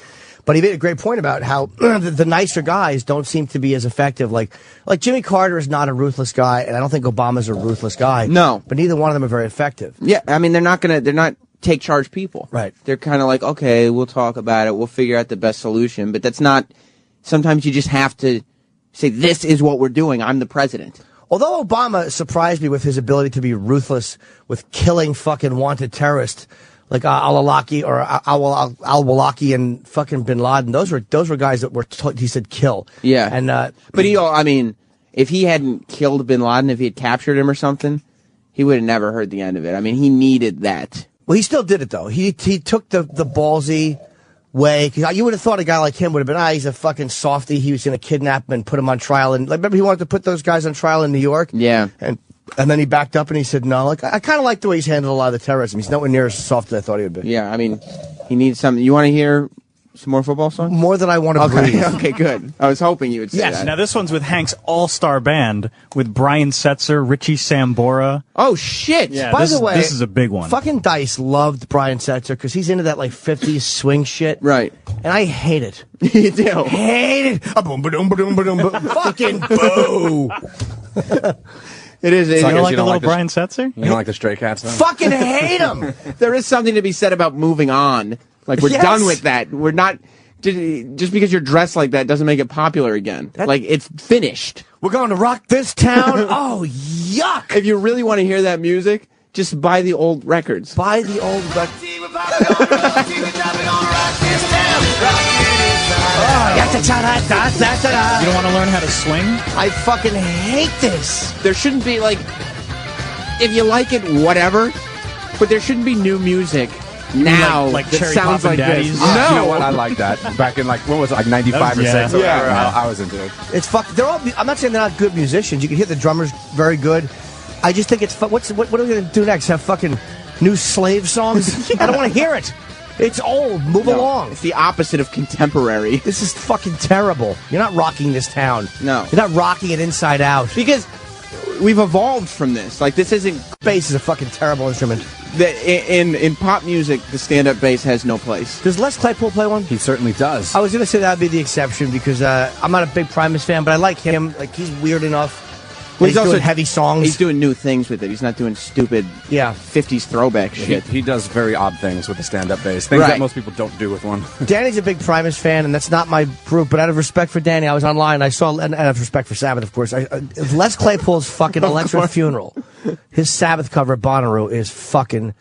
[SPEAKER 3] But he made a great point about how the nicer guys don't seem to be as effective. Like Jimmy Carter is not a ruthless guy, and I don't think Obama's a ruthless guy.
[SPEAKER 4] No.
[SPEAKER 3] But neither one of them are very effective.
[SPEAKER 4] Yeah, I mean, they're not take charge people.
[SPEAKER 3] Right.
[SPEAKER 4] They're kind of like, okay, we'll talk about it, we'll figure out the best solution, but that's not, sometimes you just have to say, this is what we're doing, I'm the president.
[SPEAKER 3] Although Obama surprised me with his ability to be ruthless with killing fucking wanted terrorists like al-Awlaki or al-Awlaki and fucking bin Laden, those were guys that he said kill.
[SPEAKER 4] Yeah.
[SPEAKER 3] And
[SPEAKER 4] but I mean, if he hadn't killed bin Laden, if he had captured him or something, he would have never heard the end of it. I mean, he needed that.
[SPEAKER 3] Well, he still did it though. He took the ballsy way, because you would have thought a guy like him would have been, he's a fucking softy. He was going to kidnap him and put him on trial. And remember, he wanted to put those guys on trial in New York.
[SPEAKER 4] Yeah.
[SPEAKER 3] And then he backed up and he said, no. Like, I kind of like the way he's handled a lot of the terrorism. He's nowhere near as soft as I thought he would be.
[SPEAKER 4] Yeah, I mean, he needs something. You want to hear some more football songs?
[SPEAKER 3] More than I want to breathe.
[SPEAKER 4] Okay, good. I was hoping you would say that.
[SPEAKER 1] Now this one's with Hank's all-star band with Brian Setzer, Richie Sambora.
[SPEAKER 4] Oh shit!
[SPEAKER 1] Yeah,
[SPEAKER 3] By the way,
[SPEAKER 1] this is a big one.
[SPEAKER 3] Fucking Dice loved Brian Setzer because he's into that like 50s swing shit.
[SPEAKER 4] Right.
[SPEAKER 3] And I hate it.
[SPEAKER 4] You do.
[SPEAKER 3] Hate it. Boom, ba-doom, ba-doom, ba-doom, ba-doom. Fucking boo.
[SPEAKER 4] It is.
[SPEAKER 1] You don't like
[SPEAKER 5] you
[SPEAKER 1] the
[SPEAKER 5] don't
[SPEAKER 1] little
[SPEAKER 5] like
[SPEAKER 1] Brian Setzer?
[SPEAKER 5] You don't like the Stray Cats, though?
[SPEAKER 3] Fucking hate him.
[SPEAKER 4] There is something to be said about moving on. Like, we're done with that. We're not... Just because you're dressed like that doesn't make it popular again. Like, it's finished.
[SPEAKER 3] We're going to rock this town. Oh, yuck.
[SPEAKER 4] If you really want to hear that music, just buy the old records.
[SPEAKER 3] Buy the old records. You
[SPEAKER 1] You don't want to learn how to swing?
[SPEAKER 3] I fucking hate this.
[SPEAKER 4] There shouldn't be, like... If you like it, whatever. But there shouldn't be new music now
[SPEAKER 1] like
[SPEAKER 4] that
[SPEAKER 1] Cherry
[SPEAKER 4] sounds
[SPEAKER 1] Poppin'
[SPEAKER 4] like
[SPEAKER 1] Daddies?
[SPEAKER 4] this.
[SPEAKER 5] No. You know what? I like that. Back in, like, what was it, like 95 or 6?
[SPEAKER 4] Yeah.
[SPEAKER 5] I was into it.
[SPEAKER 3] It's they're all. I'm not saying they're not good musicians. You can hear the drummers very good. I just think it's what are we going to do next? Have fucking new slave songs? I don't want to hear it. It's old. Move along.
[SPEAKER 4] It's the opposite of contemporary.
[SPEAKER 3] This is fucking terrible. You're not rocking this town.
[SPEAKER 4] No.
[SPEAKER 3] You're not rocking it inside out.
[SPEAKER 4] Because we've evolved from this. Like, this isn't...
[SPEAKER 3] Bass is a fucking terrible instrument.
[SPEAKER 4] In pop music, the stand-up bass has no place.
[SPEAKER 3] Does Les Claypool play one?
[SPEAKER 5] He certainly does.
[SPEAKER 3] I was going to say that would be the exception because I'm not a big Primus fan, but I like him. Like, he's weird enough.
[SPEAKER 4] Well,
[SPEAKER 3] he's also doing heavy songs.
[SPEAKER 4] He's doing new things with it. He's not doing stupid 50s throwback shit.
[SPEAKER 5] He does very odd things with the stand-up bass. Things that most people don't do with one.
[SPEAKER 3] Danny's a big Primus fan, and that's not my group, but out of respect for Danny, I was online. I saw, and out of respect for Sabbath, of course, Les Claypool's fucking Electric Funeral. His Sabbath cover at Bonnaroo is fucking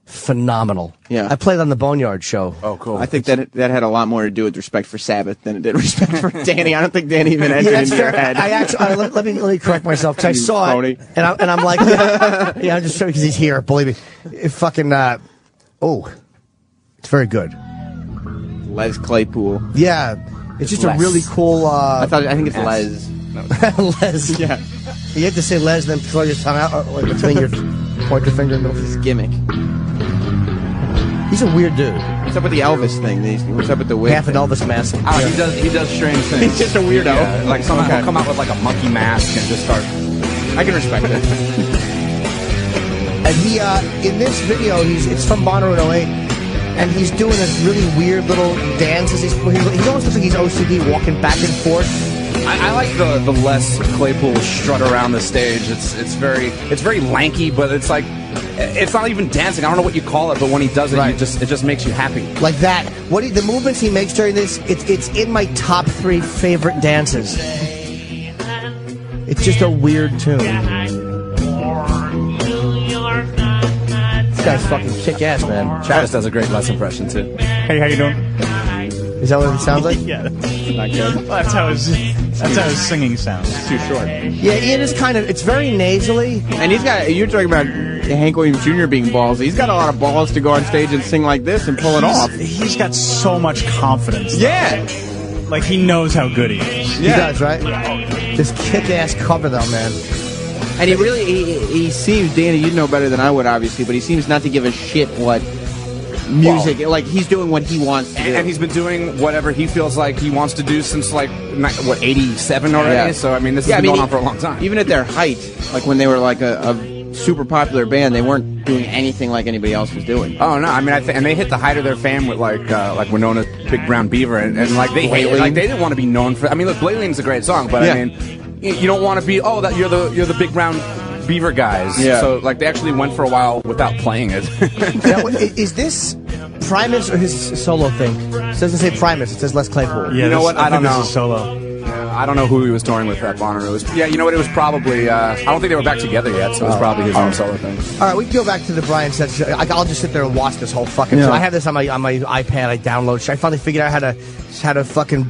[SPEAKER 3] phenomenal.
[SPEAKER 4] Yeah.
[SPEAKER 3] I played on the Boneyard show.
[SPEAKER 5] Oh, cool.
[SPEAKER 4] I think that had a lot more to do with respect for Sabbath than it did respect for Danny. I don't think Danny even entered
[SPEAKER 3] that's
[SPEAKER 4] into your
[SPEAKER 3] fair.
[SPEAKER 4] head.
[SPEAKER 3] I actually let me correct myself because I
[SPEAKER 4] You
[SPEAKER 3] saw
[SPEAKER 4] phony.
[SPEAKER 3] it and I'm like, yeah, I'm just showing because he's here. Believe me, it fucking it's very good.
[SPEAKER 4] Les Claypool.
[SPEAKER 3] Yeah, it's just
[SPEAKER 4] Les.
[SPEAKER 3] a really cool.
[SPEAKER 4] I think it's Les.
[SPEAKER 3] Les.
[SPEAKER 4] Yeah.
[SPEAKER 3] You have to say Les, then throw your tongue out, or between your point your finger in the middle.
[SPEAKER 4] His gimmick.
[SPEAKER 3] He's a weird dude.
[SPEAKER 4] What's up with the Elvis thing? What's up with the wig?
[SPEAKER 3] Half an Elvis mask.
[SPEAKER 5] Oh, he does strange things.
[SPEAKER 4] He's just a weirdo.
[SPEAKER 5] Yeah, like someone will come out with like a monkey mask and just start.
[SPEAKER 4] I can respect it.
[SPEAKER 3] And he, in this video, it's from Bonnaroo in 08, and he's doing this really weird little dance. He almost looks like he's OCD, walking back and forth.
[SPEAKER 5] I like the Les Claypool strut around the stage. It's very lanky, but it's like it's not even dancing. I don't know what you call it, but when he does it,
[SPEAKER 3] Right.
[SPEAKER 5] it just makes you happy.
[SPEAKER 3] Like that. The movements he makes during this, it's in my top 3 favorite dances. It's just a weird tune. This guy's fucking kick-ass, man.
[SPEAKER 5] Travis does a great Les impression too.
[SPEAKER 1] Hey, how you doing?
[SPEAKER 3] Is that what it sounds like?
[SPEAKER 1] Yeah, not good. Well, that's how his singing sounds. It's too short.
[SPEAKER 3] Yeah, Ian is it's very nasally.
[SPEAKER 4] And you're talking about Hank Williams Jr. being ballsy. He's got a lot of balls to go on stage and sing like this and pull it off.
[SPEAKER 1] He's got so much confidence.
[SPEAKER 4] Yeah.
[SPEAKER 1] Like, he knows how good he is.
[SPEAKER 3] He does, right? This kick-ass cover, though, man.
[SPEAKER 4] And he seems, Danny, you'd know better than I would, obviously, but he seems not to give a shit what music, like he's doing what he wants to do.
[SPEAKER 5] And he's been doing whatever he feels like he wants to do since 87 already.
[SPEAKER 4] Yeah.
[SPEAKER 5] So I mean, this has been going on for a long time.
[SPEAKER 4] Even at their height, like when they were like a super popular band, they weren't doing anything like anybody else was doing.
[SPEAKER 5] Oh no, I mean, and they hit the height of their fame with like Winona's Big Brown Beaver, and like they didn't want to be known for. I mean, look, Blailene's a great song, but I mean, you don't want to be that you're the Big Brown Beaver guys.
[SPEAKER 4] Yeah.
[SPEAKER 5] So like they actually went for a while without playing it.
[SPEAKER 3] Now, is this Primus or his solo thing? It doesn't say Primus. It says Les Claypool.
[SPEAKER 1] Yeah,
[SPEAKER 5] You know what? I don't
[SPEAKER 1] think
[SPEAKER 5] know.
[SPEAKER 1] This is solo.
[SPEAKER 5] I don't know who he was touring with at Bonnaroo. Yeah, you know what? It was probably. I don't think they were back together yet, so it was probably his own solo thing.
[SPEAKER 3] All right, we can go back to the Brian Setzer. I'll just sit there and watch this whole fucking show. I have this on my iPad. I download. I finally figured out how to fucking,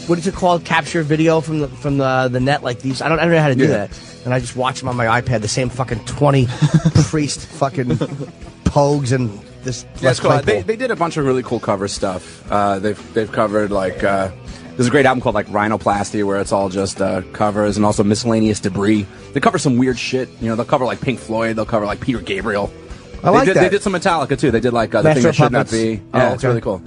[SPEAKER 3] what is it called? Capture video from the net like these. I don't know how to do that. And I just watch them on my iPad. The same fucking 20 priest fucking pogues and this.
[SPEAKER 5] Yeah, it's cool. They did a bunch of really cool cover stuff. They've covered like there's a great album called like Rhinoplasty where it's all just covers, and also Miscellaneous Debris. They cover some weird shit. You know, they'll cover like Pink Floyd. They'll cover like Peter Gabriel.
[SPEAKER 3] They
[SPEAKER 5] did some Metallica too. They did like the
[SPEAKER 3] Master
[SPEAKER 5] thing that
[SPEAKER 3] of
[SPEAKER 5] should not
[SPEAKER 3] Puppets.
[SPEAKER 5] be.
[SPEAKER 3] Oh,
[SPEAKER 5] Yeah, it's
[SPEAKER 3] okay.
[SPEAKER 5] really cool.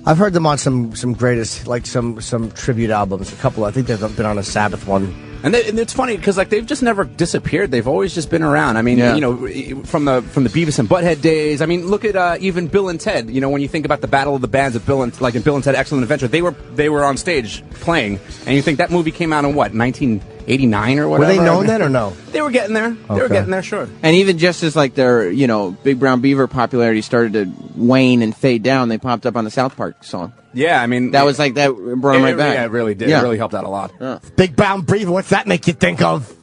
[SPEAKER 3] I've heard them on some greatest, like some tribute albums. A couple. I think they've been on a Sabbath one.
[SPEAKER 5] And it's funny because like they've just never disappeared. They've always just been around. I mean, you know, from the Beavis and Butthead days. I mean, look at even Bill and Ted. You know, when you think about the Battle of the Bands at in Bill and Ted Excellent Adventure, they were on stage playing, and you think that movie came out in what 1989 or whatever.
[SPEAKER 3] Were they known then or no?
[SPEAKER 5] They were getting there. They were getting there, sure.
[SPEAKER 4] And even just as like their, Big Brown Beaver popularity started to wane and fade down, they popped up on the South Park song.
[SPEAKER 5] Yeah, I mean,
[SPEAKER 4] That was like that brought them right back.
[SPEAKER 5] Yeah, it really did.
[SPEAKER 4] Yeah.
[SPEAKER 5] It really helped out a lot.
[SPEAKER 4] Yeah.
[SPEAKER 3] Big Brown Beaver. What's that make you think of?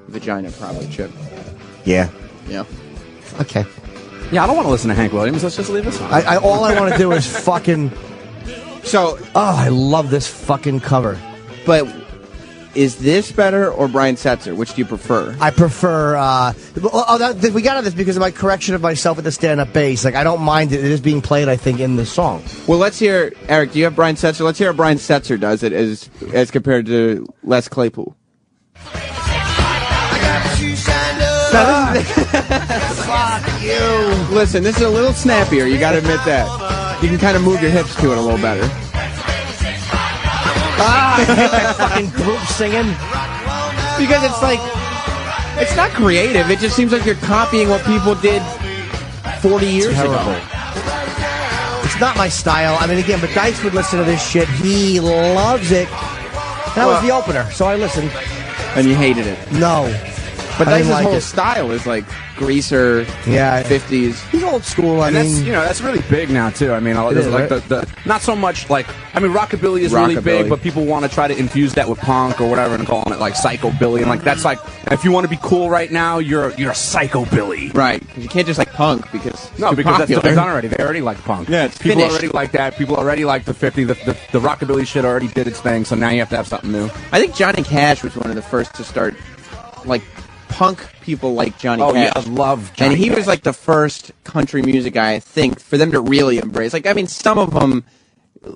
[SPEAKER 4] Vagina, probably, Chip.
[SPEAKER 3] Yeah.
[SPEAKER 4] Yeah.
[SPEAKER 3] Okay.
[SPEAKER 5] Yeah, I don't want to listen to Hank Williams. Let's just leave this on.
[SPEAKER 3] All I want to do is fucking.
[SPEAKER 4] So,
[SPEAKER 3] I love this fucking cover.
[SPEAKER 4] but is this better or Brian Setzer? Which do you prefer?
[SPEAKER 3] I prefer. We got on this because of my correction of myself with the stand-up bass. Like I don't mind it. It is being played, I think, in the song.
[SPEAKER 4] Well, let's hear, Eric, do you have Brian Setzer? Let's hear how Brian Setzer does it as compared to Les Claypool.
[SPEAKER 3] Fuck you.
[SPEAKER 4] Listen, this is a little snappier. You got to admit that. You can kind of move your hips to it a little better.
[SPEAKER 3] That fucking group singing.
[SPEAKER 4] Because it's like, it's not creative. It just seems like you're copying what people did 40 years ago.
[SPEAKER 3] It's not my style. I mean, again, but Dice would listen to this shit. He loves it. That was the opener, so I listened.
[SPEAKER 4] And you hated it.
[SPEAKER 3] No.
[SPEAKER 4] But
[SPEAKER 3] I
[SPEAKER 4] that's
[SPEAKER 3] didn't
[SPEAKER 4] his
[SPEAKER 3] like
[SPEAKER 4] whole
[SPEAKER 3] it.
[SPEAKER 4] style is like greaser,
[SPEAKER 3] Yeah.
[SPEAKER 4] 50s.
[SPEAKER 3] He's old school. I
[SPEAKER 5] And
[SPEAKER 3] mean,
[SPEAKER 5] that's really big now too. I mean,
[SPEAKER 3] It is,
[SPEAKER 5] like
[SPEAKER 3] right?
[SPEAKER 5] the not so much like rockabilly is really
[SPEAKER 4] Rockabilly.
[SPEAKER 5] big, but people want to try to infuse that with punk or whatever and calling it like psychobilly, and like that's like if you want to be cool right now, you're a psychobilly.
[SPEAKER 4] Right. 'Cause you can't just like punk because
[SPEAKER 5] No,
[SPEAKER 4] it's
[SPEAKER 5] because
[SPEAKER 4] popular.
[SPEAKER 5] that's done already. They already like punk.
[SPEAKER 4] Yeah, it's
[SPEAKER 5] people
[SPEAKER 4] finished.
[SPEAKER 5] already like that. People already like the 50. The rockabilly shit already did its thing. So now you have to have something new.
[SPEAKER 4] I think Johnny Cash was one of the first to start, like, punk people like Johnny
[SPEAKER 5] Oh
[SPEAKER 4] Cash.
[SPEAKER 5] yeah, I love Johnny
[SPEAKER 4] And he
[SPEAKER 5] Cash.
[SPEAKER 4] was like the first country music guy, I think, for them to really embrace. Like, I mean, some of them,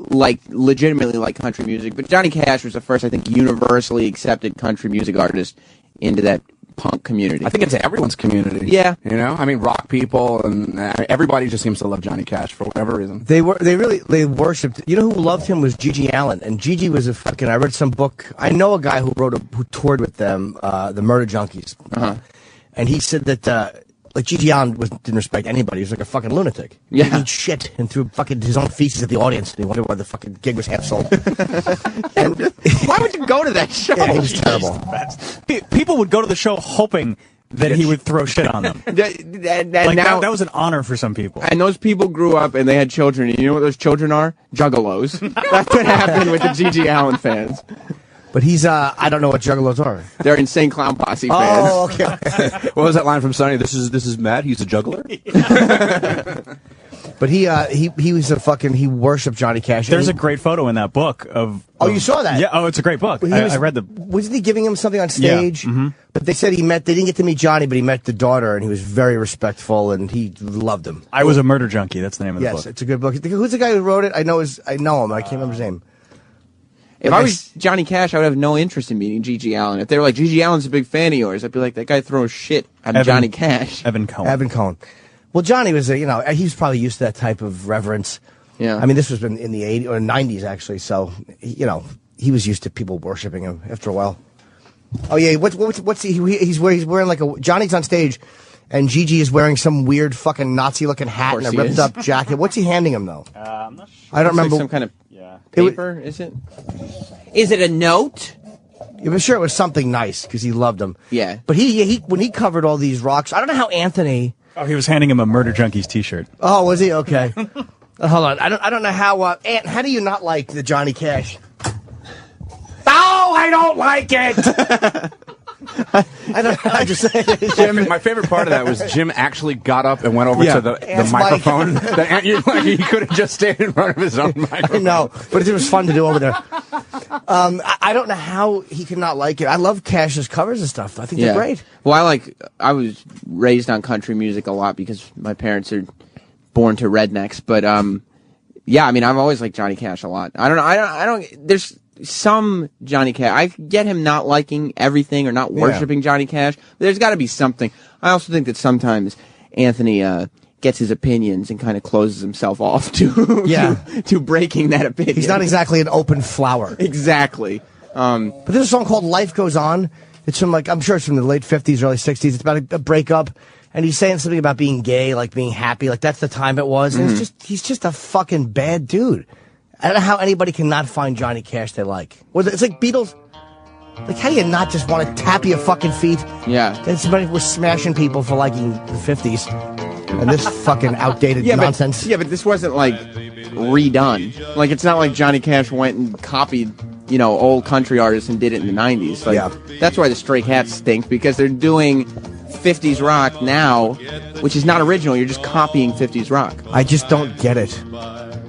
[SPEAKER 4] like, legitimately like country music, but Johnny Cash was the first, I think, universally accepted country music artist into that punk community.
[SPEAKER 5] I think it's everyone's community.
[SPEAKER 4] Yeah.
[SPEAKER 5] You know, I mean, rock people and everybody just seems to love Johnny Cash for whatever reason.
[SPEAKER 3] They worshipped. You know who loved him was Gigi Allen, and Gigi was a fucking. I read some book. I know a guy who toured with them, the Murder Junkies, and he said that like Gigi Allen didn't respect anybody. He was like a fucking lunatic.
[SPEAKER 4] Yeah.
[SPEAKER 3] He ate shit and threw fucking his own feces at the audience. And he wondered why the fucking gig was half sold. And
[SPEAKER 4] Why would you go to that show?
[SPEAKER 3] yeah, he was terrible.
[SPEAKER 1] People would go to the show hoping that he would throw shit on them. Like
[SPEAKER 4] Now,
[SPEAKER 1] that was an honor for some people.
[SPEAKER 4] and those people grew up and they had children. And you know what those children are? Juggalos. That's what happened with the Gigi Allen fans.
[SPEAKER 3] But he's I don't know what juggalos are.
[SPEAKER 4] They're Insane Clown Posse fans.
[SPEAKER 3] Oh, okay.
[SPEAKER 5] What was that line from Sonny? This is Matt. He's a juggler.
[SPEAKER 3] But he was a fucking. He worshipped Johnny Cash.
[SPEAKER 1] There's a
[SPEAKER 3] And
[SPEAKER 1] great photo in that book of.
[SPEAKER 3] Oh, you saw that?
[SPEAKER 1] Yeah. Oh, it's a great book.
[SPEAKER 3] he
[SPEAKER 1] I
[SPEAKER 3] was-
[SPEAKER 1] read the.
[SPEAKER 3] Wasn't he giving him something on
[SPEAKER 1] Yeah,
[SPEAKER 3] stage? But they said they didn't get to meet Johnny, but he met the daughter, and he was very respectful, and he loved him.
[SPEAKER 1] I was a murder junkie. That's the name of the
[SPEAKER 3] Yes,
[SPEAKER 1] book.
[SPEAKER 3] it's a good book. Who's the guy who wrote it? I know him. I can't remember his name.
[SPEAKER 4] If I was Johnny Cash, I would have no interest in meeting Gigi Allen. If they were like, Gigi Allen's a big fan of yours, I'd be like, that guy throws shit at Johnny Cash.
[SPEAKER 1] Evan Cohen.
[SPEAKER 3] Evan Cohen. Well, Johnny was he was probably used to that type of reverence.
[SPEAKER 4] Yeah.
[SPEAKER 3] I mean, this was in the 80s or 90s actually, so he was used to people worshiping him after a while. Oh yeah, what's he's wearing like Johnny's on stage, and Gigi is wearing some weird fucking Nazi-looking hat and a
[SPEAKER 4] Of course he
[SPEAKER 3] ripped up jacket. What's he handing him though?
[SPEAKER 1] I'm not sure.
[SPEAKER 3] I don't
[SPEAKER 4] It's like
[SPEAKER 3] remember.
[SPEAKER 4] some kind of
[SPEAKER 3] It was-
[SPEAKER 4] paper, is it? Is it a note?
[SPEAKER 3] I'm sure it was something nice because he loved him.
[SPEAKER 4] Yeah.
[SPEAKER 3] But he when he covered all these rocks, I don't know how Anthony.
[SPEAKER 1] Oh, he was handing him a Murder Junkies T-shirt.
[SPEAKER 3] Oh, was he okay? Hold on, I don't know how. Ant, how do you not like the Johnny Cash? Oh, I don't like it. I don't. I just
[SPEAKER 5] My favorite part of that was Jim actually got up and went over
[SPEAKER 4] Yeah.
[SPEAKER 5] to the
[SPEAKER 3] Ant's
[SPEAKER 5] microphone. He could have just stayed in front of his own
[SPEAKER 3] I
[SPEAKER 5] microphone.
[SPEAKER 3] know, but it was fun to do over there. I don't know how he could not like it. I love Cash's covers and stuff. I think they're great.
[SPEAKER 4] Well, I was raised on country music a lot because my parents are born to rednecks. But yeah, I mean, I've always liked Johnny Cash a lot. I don't. There's some Johnny Cash. I get him not liking everything or not worshiping Johnny Cash. But there's got to be something. I also think that sometimes Anthony gets his opinions and kind of closes himself off to breaking that opinion.
[SPEAKER 3] He's not exactly an open flower.
[SPEAKER 4] exactly.
[SPEAKER 3] But there's a song called "Life Goes On." It's from I'm sure it's from the late '50s, early '60s. It's about a breakup, and he's saying something about being gay, like being happy, like that's the time it was. And he's just a fucking bad dude. I don't know how anybody can not find Johnny Cash they like. It's like Beatles. Like, how do you not just want to tap your fucking feet?
[SPEAKER 4] Yeah.
[SPEAKER 3] And somebody was smashing people for liking the '50s, and this fucking outdated nonsense.
[SPEAKER 4] But this wasn't like redone. Like, it's not like Johnny Cash went and copied, old country artists and did it in the 90s. Like,
[SPEAKER 3] Yeah.
[SPEAKER 4] That's why the Stray Cats stink, because they're doing 50s rock now, which is not original. You're just copying 50s rock.
[SPEAKER 3] I just don't get it.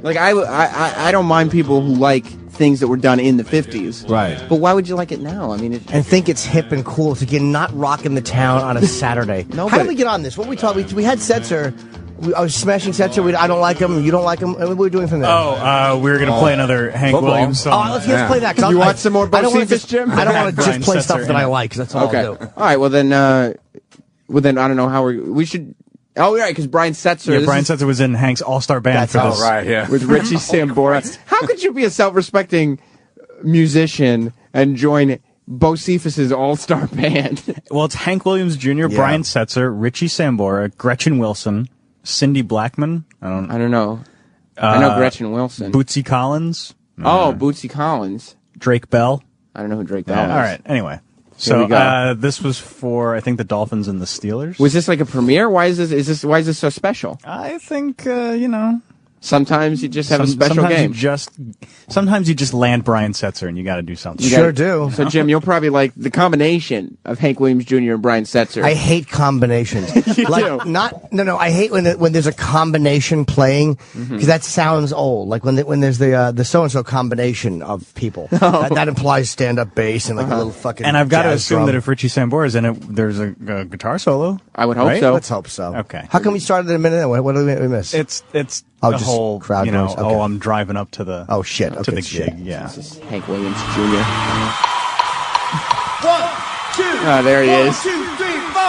[SPEAKER 4] Like, I don't mind people who like things that were done in the 50s.
[SPEAKER 3] Right.
[SPEAKER 4] But why would you like it now? I mean,
[SPEAKER 3] And think it's hip and cool. It's like you're not rocking the town on a Saturday.
[SPEAKER 4] No,
[SPEAKER 3] How
[SPEAKER 4] but-
[SPEAKER 3] did we get on this? What we talked? We had Setzer. I was smashing Setzer. I don't like him. You don't like him. What were we doing from there?
[SPEAKER 1] Oh, we were going to play another Hank
[SPEAKER 5] Football.
[SPEAKER 1] Williams song.
[SPEAKER 3] Let's play that. 'cause
[SPEAKER 4] You
[SPEAKER 3] I-
[SPEAKER 4] want some more
[SPEAKER 3] I don't wanna
[SPEAKER 4] Bocephus,
[SPEAKER 3] just-
[SPEAKER 4] Jim?
[SPEAKER 3] I don't want to
[SPEAKER 1] Brian
[SPEAKER 3] just play
[SPEAKER 1] Setzer
[SPEAKER 3] stuff that
[SPEAKER 1] in
[SPEAKER 3] I
[SPEAKER 1] it.
[SPEAKER 3] like. 'Cause that's all
[SPEAKER 4] okay.
[SPEAKER 3] I'll do.
[SPEAKER 4] All right. Well then, I don't know how we should. Oh, right, because Brian Setzer.
[SPEAKER 1] Yeah,
[SPEAKER 4] this
[SPEAKER 1] Brian
[SPEAKER 4] is-
[SPEAKER 1] Setzer was in Hank's all-star band
[SPEAKER 3] That's
[SPEAKER 1] for
[SPEAKER 3] all
[SPEAKER 1] this.
[SPEAKER 5] Right, yeah.
[SPEAKER 4] with Richie Sambora. How could you be a self-respecting musician and join Bocephus's all-star band?
[SPEAKER 1] Well, it's Hank Williams Jr., Brian Setzer, Richie Sambora, Gretchen Wilson, Cindy Blackman,
[SPEAKER 4] I don't know. I know Gretchen Wilson.
[SPEAKER 1] Bootsy Collins,
[SPEAKER 4] Bootsy Collins.
[SPEAKER 1] Drake Bell.
[SPEAKER 4] I don't know who Drake Bell
[SPEAKER 1] Yeah,
[SPEAKER 4] is.
[SPEAKER 1] all right. Anyway, So
[SPEAKER 4] we go.
[SPEAKER 1] this was for, I think, the Dolphins and the Steelers.
[SPEAKER 4] Was this like a premiere? Why is this? Why is this so special?
[SPEAKER 1] I think you know.
[SPEAKER 4] Sometimes you just have a special game.
[SPEAKER 1] Sometimes you just land Brian Setzer and you got to do something.
[SPEAKER 3] You sure do.
[SPEAKER 4] So, Jim, you'll probably like the combination of Hank Williams Jr. and Brian Setzer.
[SPEAKER 3] I hate combinations.
[SPEAKER 4] You do?
[SPEAKER 3] No. I hate when there's a combination playing because that sounds old. Like when there's the so and so combination of people. That implies stand up bass and like a little fucking.
[SPEAKER 1] And I've got to
[SPEAKER 3] jazz
[SPEAKER 1] assume
[SPEAKER 3] drum.
[SPEAKER 1] that if Richie Sambora is in it, there's a guitar solo.
[SPEAKER 4] I would hope
[SPEAKER 1] right?
[SPEAKER 4] so.
[SPEAKER 3] Let's hope so.
[SPEAKER 1] Okay.
[SPEAKER 3] How come we started in a minute? What did we miss?
[SPEAKER 1] It's
[SPEAKER 3] Oh,
[SPEAKER 1] the
[SPEAKER 3] just
[SPEAKER 1] whole
[SPEAKER 3] crowd
[SPEAKER 1] you know.
[SPEAKER 3] noise. Okay.
[SPEAKER 1] Oh, I'm driving up to the.
[SPEAKER 3] Oh, shit.
[SPEAKER 1] To
[SPEAKER 3] Okay,
[SPEAKER 1] the
[SPEAKER 3] shit.
[SPEAKER 1] gig. Yeah.
[SPEAKER 4] This is Hank Williams Jr. 1, 2. Oh, there he is.
[SPEAKER 6] 1, 2, 3, 4.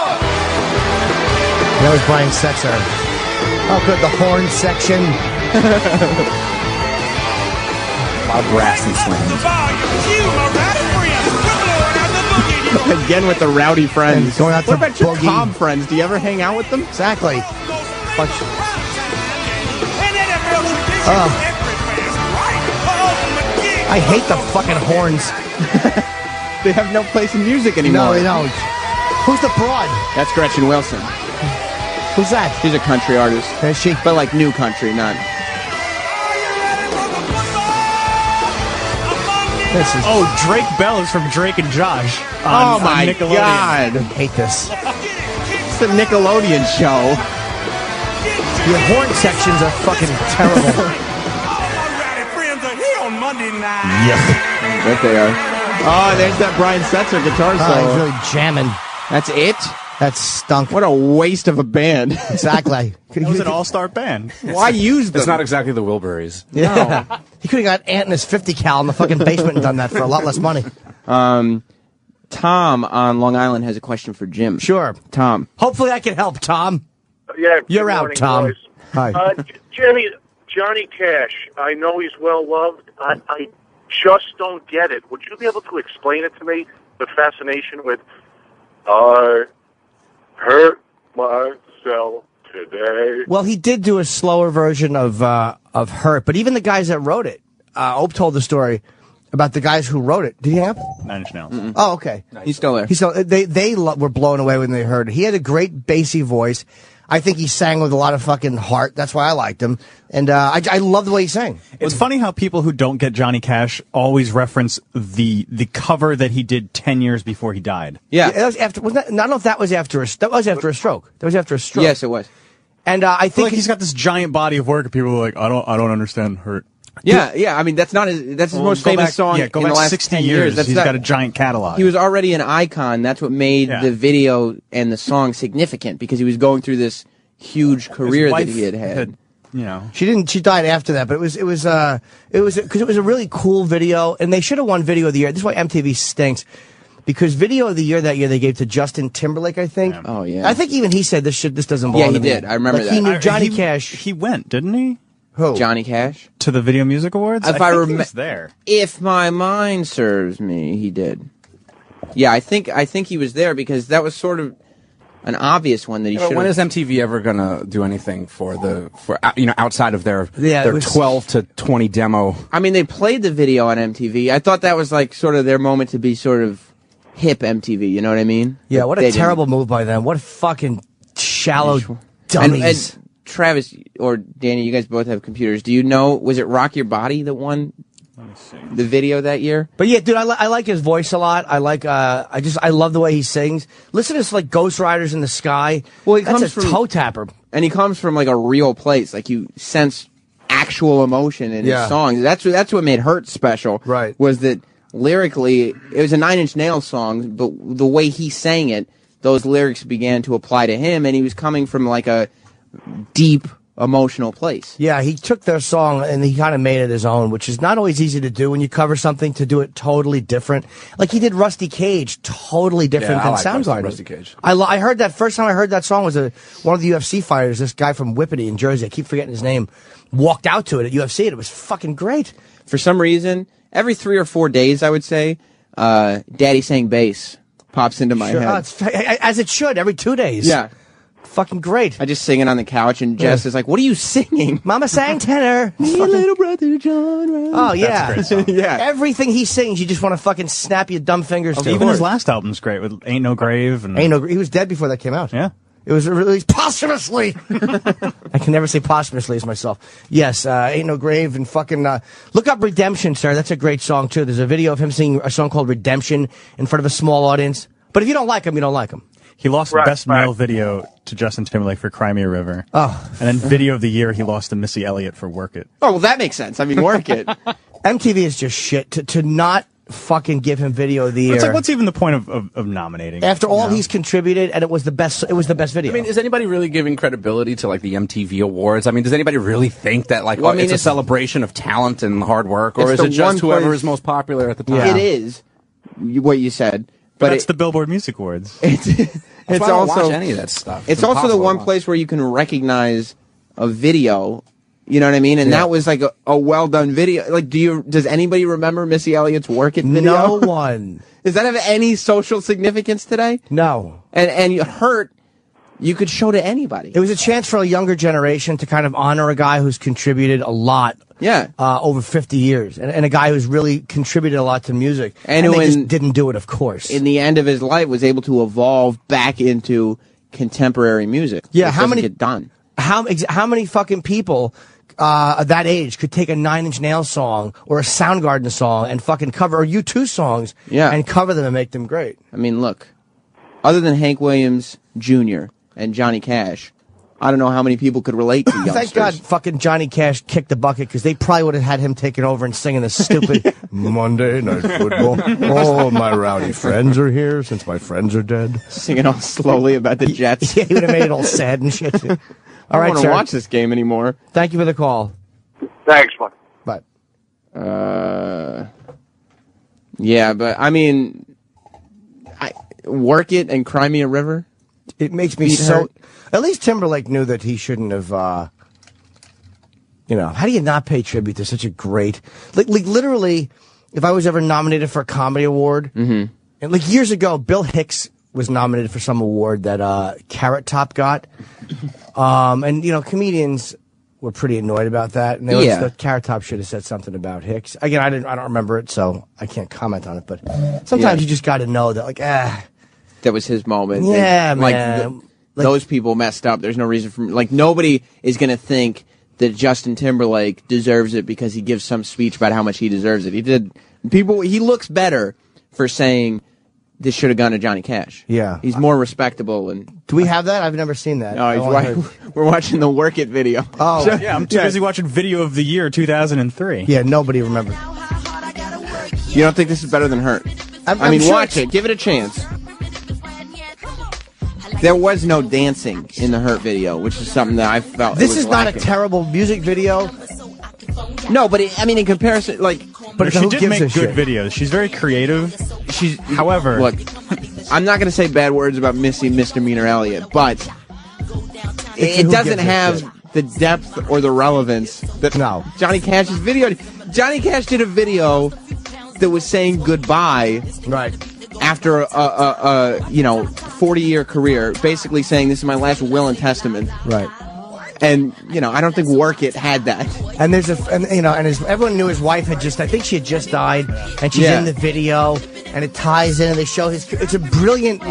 [SPEAKER 3] That was Brian Setzer. Oh, good. The horn section.
[SPEAKER 5] A lot of brass and slings.
[SPEAKER 4] Again with the rowdy friends.
[SPEAKER 3] Going out to
[SPEAKER 4] what about your
[SPEAKER 3] boogie.
[SPEAKER 4] calm friends? Do you ever hang out with them?
[SPEAKER 3] Exactly. I hate the fucking horns.
[SPEAKER 4] They have no place in music anymore.
[SPEAKER 3] No, they don't. Who's the broad?
[SPEAKER 4] That's Gretchen Wilson.
[SPEAKER 3] Who's that?
[SPEAKER 4] She's a country artist.
[SPEAKER 3] Is she?
[SPEAKER 4] But like new country, not.
[SPEAKER 3] This is.
[SPEAKER 1] Oh, Drake Bell is from Drake and Josh.
[SPEAKER 4] Oh
[SPEAKER 1] on
[SPEAKER 4] my
[SPEAKER 1] Nickelodeon.
[SPEAKER 4] God!
[SPEAKER 3] I hate this.
[SPEAKER 4] It's the Nickelodeon show.
[SPEAKER 3] Your horn sections are fucking terrible.
[SPEAKER 4] I bet they are. Oh, there's that Brian Setzer guitar
[SPEAKER 3] He's
[SPEAKER 4] solo.
[SPEAKER 3] really jamming.
[SPEAKER 4] That's it?
[SPEAKER 3] That stunk.
[SPEAKER 4] What a waste of a band.
[SPEAKER 3] Exactly.
[SPEAKER 1] It was an all-star band.
[SPEAKER 4] Why use them?
[SPEAKER 5] It's not exactly the Wilburys.
[SPEAKER 3] Yeah. He could have got Ant and his 50 cal in the fucking basement and done that for a lot less money.
[SPEAKER 4] Tom on Long Island has a question for Jim.
[SPEAKER 3] Sure.
[SPEAKER 4] Tom.
[SPEAKER 3] Hopefully I can help, Tom.
[SPEAKER 7] Yeah,
[SPEAKER 3] You're
[SPEAKER 7] good
[SPEAKER 3] out,
[SPEAKER 7] morning,
[SPEAKER 3] Tom.
[SPEAKER 7] boys.
[SPEAKER 3] Hi.
[SPEAKER 7] Johnny Cash. I know he's well loved. I just don't get it. Would you be able to explain it to me? The fascination with I hurt myself today.
[SPEAKER 3] Well, he did do a slower version of Hurt, but even the guys that wrote it, Ope told the story about the guys who wrote it. Did he hang up?
[SPEAKER 1] 9 Inch Nails.
[SPEAKER 3] Oh, okay.
[SPEAKER 4] He's still there.
[SPEAKER 3] They were blown away when they heard it. He had a great bassy voice. I think he sang with a lot of fucking heart. That's why I liked him. And I love the way he sang.
[SPEAKER 1] It's funny how people who don't get Johnny Cash always reference the cover that he did 10 years before he died.
[SPEAKER 4] Yeah.
[SPEAKER 3] That was after. I don't know if that was after a stroke. That was after a stroke.
[SPEAKER 4] Yes, it was.
[SPEAKER 3] And I think
[SPEAKER 1] Like he's got this giant body of work, and people are like, I don't understand Hurt.
[SPEAKER 4] Yeah. I mean, that's his most famous song
[SPEAKER 1] go
[SPEAKER 4] in
[SPEAKER 1] back
[SPEAKER 4] the last
[SPEAKER 1] 60
[SPEAKER 4] 10
[SPEAKER 1] years.
[SPEAKER 4] That's
[SPEAKER 1] He's
[SPEAKER 4] not-
[SPEAKER 1] got a giant catalog.
[SPEAKER 4] He was already an icon. That's what made
[SPEAKER 1] Yeah.
[SPEAKER 4] the video and the song significant because he was going through this huge career
[SPEAKER 1] His
[SPEAKER 4] that
[SPEAKER 1] wife
[SPEAKER 4] he had.
[SPEAKER 1] you know.
[SPEAKER 3] she died after that, but it was because it was a really cool video, and they should have won Video of the Year. This is why MTV stinks. Because Video of the Year that year they gave to Justin Timberlake, I think.
[SPEAKER 4] Oh, yeah.
[SPEAKER 3] I think even he said this doesn't belong
[SPEAKER 4] Yeah, he
[SPEAKER 3] to me.
[SPEAKER 4] did. I remember
[SPEAKER 3] Like,
[SPEAKER 4] that.
[SPEAKER 3] He knew Johnny
[SPEAKER 1] He-
[SPEAKER 3] Cash.
[SPEAKER 1] He went, didn't he?
[SPEAKER 3] Who?
[SPEAKER 4] Johnny Cash.
[SPEAKER 1] To the Video Music Awards?
[SPEAKER 4] If
[SPEAKER 1] I
[SPEAKER 4] I
[SPEAKER 1] think he
[SPEAKER 4] remem-
[SPEAKER 1] was there.
[SPEAKER 4] If my mind serves me, he did. Yeah, I think he was there because that was sort of an obvious one that he should.
[SPEAKER 5] When is MTV ever gonna do anything for outside of their
[SPEAKER 3] Yeah, it
[SPEAKER 5] their
[SPEAKER 3] was-
[SPEAKER 5] 12 to 20 demo?
[SPEAKER 4] I mean, they played the video on MTV. I thought that was like sort of their moment to be sort of hip MTV. You know what I mean?
[SPEAKER 3] Yeah, what
[SPEAKER 4] They
[SPEAKER 3] a
[SPEAKER 4] didn't.
[SPEAKER 3] terrible move by them. What fuking shallow
[SPEAKER 4] And
[SPEAKER 3] dummies.
[SPEAKER 4] Travis or Danny, you guys both have computers. Do you know? Was it "Rock Your Body" that won the video that year?
[SPEAKER 3] But yeah, dude, I like his voice a lot. I like, I love the way he sings. Listen to this, like Ghost Riders in the Sky.
[SPEAKER 4] Well, he
[SPEAKER 3] That's
[SPEAKER 4] comes
[SPEAKER 3] a
[SPEAKER 4] from-
[SPEAKER 3] toe tapper.
[SPEAKER 4] And he comes from like a real place. Like you sense actual emotion in
[SPEAKER 3] Yeah.
[SPEAKER 4] his songs. That's what made Hurt special.
[SPEAKER 3] Right.
[SPEAKER 4] Was that lyrically it was a 9 Inch Nails song, but the way he sang it, those lyrics began to apply to him, and he was coming from like a deep emotional place.
[SPEAKER 3] Yeah, he took their song and he kind of made it his own, which is not always easy to do when you cover something, to do it totally different. Like he did Rusty Cage, totally different
[SPEAKER 5] Yeah, I
[SPEAKER 3] than
[SPEAKER 5] like
[SPEAKER 3] Soundgarden.
[SPEAKER 5] Rusty Cage.
[SPEAKER 3] I heard that first time I heard that song was one of the UFC fighters, this guy from Whippany in Jersey. I keep forgetting his name. Walked out to it at UFC and it was fucking great.
[SPEAKER 4] For some reason, every 3 or 4 days, I would say, Daddy Sang Bass pops into my
[SPEAKER 3] Sure,
[SPEAKER 4] head.
[SPEAKER 3] as it should every 2 days.
[SPEAKER 4] Yeah.
[SPEAKER 3] fucking great.
[SPEAKER 4] I just sing it on the couch, and Jess is like, "What are you singing?"
[SPEAKER 3] Mama sang tenor.
[SPEAKER 4] Me little brother John.
[SPEAKER 3] Oh yeah,
[SPEAKER 1] That's a great song.
[SPEAKER 4] Yeah.
[SPEAKER 3] Everything he sings, you just want to fucking snap your dumb fingers to.
[SPEAKER 1] Even his last album's great with "Ain't No Grave" and
[SPEAKER 3] He was dead before that came out.
[SPEAKER 1] Yeah.
[SPEAKER 3] It was released posthumously. I can never say posthumously as myself. Yes, Ain't No Grave and fucking look up Redemption, sir. That's a great song too. There's a video of him singing a song called Redemption in front of a small audience. But if you don't like him, you don't like him.
[SPEAKER 1] He lost Best Male Video to Justin Timberlake for Cry Me a River.
[SPEAKER 3] Oh.
[SPEAKER 1] And then Video of the Year, he lost to Missy Elliott for Work It.
[SPEAKER 4] Oh, well, that makes sense. I mean, Work It.
[SPEAKER 3] MTV is just shit. To not fucking give him Video of the Year.
[SPEAKER 1] It's like, what's even the point of nominating?
[SPEAKER 3] After all he's contributed, and it was the best video.
[SPEAKER 5] I mean, is anybody really giving credibility to like the MTV Awards? I mean, does anybody really think that like it's a celebration of talent and hard work, or is it just whoever is most popular at the time?
[SPEAKER 3] Yeah.
[SPEAKER 4] It is what you said,
[SPEAKER 1] but it's the Billboard Music Awards.
[SPEAKER 5] It's
[SPEAKER 4] also
[SPEAKER 5] I don't watch any of that stuff.
[SPEAKER 4] It's also the one place where you can recognize a video. You know what I mean? And that was like a well done video. Like, does anybody remember Missy Elliott's Work It video?
[SPEAKER 3] No one.
[SPEAKER 4] Does that have any social significance today?
[SPEAKER 3] No.
[SPEAKER 4] And Hurt, you could show to anybody.
[SPEAKER 3] It was a chance for a younger generation to kind of honor a guy who's contributed a lot.
[SPEAKER 4] Yeah.
[SPEAKER 3] Over 50 years. And a guy who's really contributed a lot to music.
[SPEAKER 4] And
[SPEAKER 3] they
[SPEAKER 4] who
[SPEAKER 3] just didn't do it, of course.
[SPEAKER 4] In the end of his life, was able to evolve back into contemporary music.
[SPEAKER 3] Yeah, how many
[SPEAKER 4] get done?
[SPEAKER 3] How many fucking people that age could take a Nine Inch Nails song or a Soundgarden song and fucking cover, or U2 songs, and cover them and make them great?
[SPEAKER 4] I mean, look, other than Hank Williams Jr. and Johnny Cash, I don't know how many people could relate to youngsters.
[SPEAKER 3] Thank God fucking Johnny Cash kicked the bucket, because they probably would have had him taking over and singing the stupid Monday Night Football. All my rowdy friends are here since my friends are dead.
[SPEAKER 4] Singing all slowly about the Jets.
[SPEAKER 3] Yeah, he would have made it all sad and shit. All
[SPEAKER 4] I
[SPEAKER 3] right,
[SPEAKER 4] don't want
[SPEAKER 3] sir.
[SPEAKER 4] to watch this game anymore.
[SPEAKER 3] Thank you for the call.
[SPEAKER 7] Thanks, man.
[SPEAKER 3] Bye.
[SPEAKER 4] Yeah, but I mean, Work It and Cry Me a River.
[SPEAKER 3] It makes me so. At least Timberlake knew that he shouldn't have. How do you not pay tribute to such a great? Like literally, if I was ever nominated for a comedy award, and like years ago, Bill Hicks was nominated for some award that Carrot Top got, and comedians were pretty annoyed about that, and the Carrot Top should have said something about Hicks. Again, I don't remember it, so I can't comment on it. But sometimes you just got to know that,
[SPEAKER 4] that was his moment.
[SPEAKER 3] Yeah,
[SPEAKER 4] and,
[SPEAKER 3] man.
[SPEAKER 4] Those people messed up. There's no reason for nobody is going to think that Justin Timberlake deserves it because he gives some speech about how much he deserves it. He looks better for saying this should have gone to Johnny Cash.
[SPEAKER 3] Yeah.
[SPEAKER 4] He's more respectable. And
[SPEAKER 3] do we have that? I've never seen that.
[SPEAKER 4] No, we're watching the Work It video.
[SPEAKER 3] Oh,
[SPEAKER 1] yeah, I'm too busy watching Video of the Year 2003.
[SPEAKER 3] Yeah, nobody remembers.
[SPEAKER 4] You don't think this is better than Hurt?
[SPEAKER 3] I'm sure
[SPEAKER 4] watch it. Give it a chance. There was no dancing in the Hurt video, which is something that I felt.
[SPEAKER 3] This is not
[SPEAKER 4] lacking.
[SPEAKER 3] a terrible music video.
[SPEAKER 4] No, but in comparison,
[SPEAKER 1] but she did make good videos. She's very creative. However,
[SPEAKER 4] look, I'm not going to say bad words about Missy Misdemeanor Elliott, but it doesn't have the depth or the relevance that Johnny Cash's video. Johnny Cash did a video that was saying goodbye,
[SPEAKER 3] right,
[SPEAKER 4] after a 40-year career, basically saying this is my last will and testament,
[SPEAKER 3] right.
[SPEAKER 4] And I don't think Work It had that.
[SPEAKER 3] And everyone knew his wife I think she had just died, and she's in the video, and it ties in, and they show it's a brilliant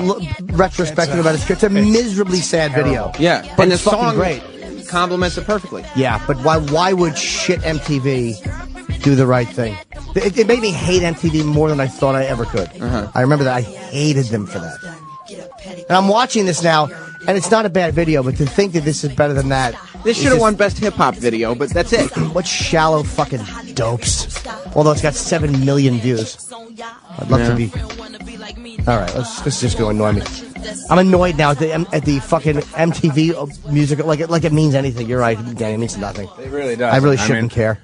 [SPEAKER 3] retrospective about his. It's a miserably sad video.
[SPEAKER 4] Yeah,
[SPEAKER 3] but
[SPEAKER 4] and
[SPEAKER 3] it's
[SPEAKER 4] the
[SPEAKER 3] fucking
[SPEAKER 4] song
[SPEAKER 3] great.
[SPEAKER 4] Complements it perfectly.
[SPEAKER 3] Yeah, but why would shit MTV do the right thing? It made me hate MTV more than I thought I ever could. I remember that I hated them for that. And I'm watching this now, and it's not a bad video, but to think that this is better than that.
[SPEAKER 4] This should have won Best Hip Hop Video, but that's it.
[SPEAKER 3] What shallow fucking dopes. Although it's got 7 million views. I'd love to be. All right, this is just going to annoy me. I'm annoyed now at the fucking MTV music, like it means anything. You're right, Danny, it means nothing.
[SPEAKER 5] It really does.
[SPEAKER 3] I really shouldn't care.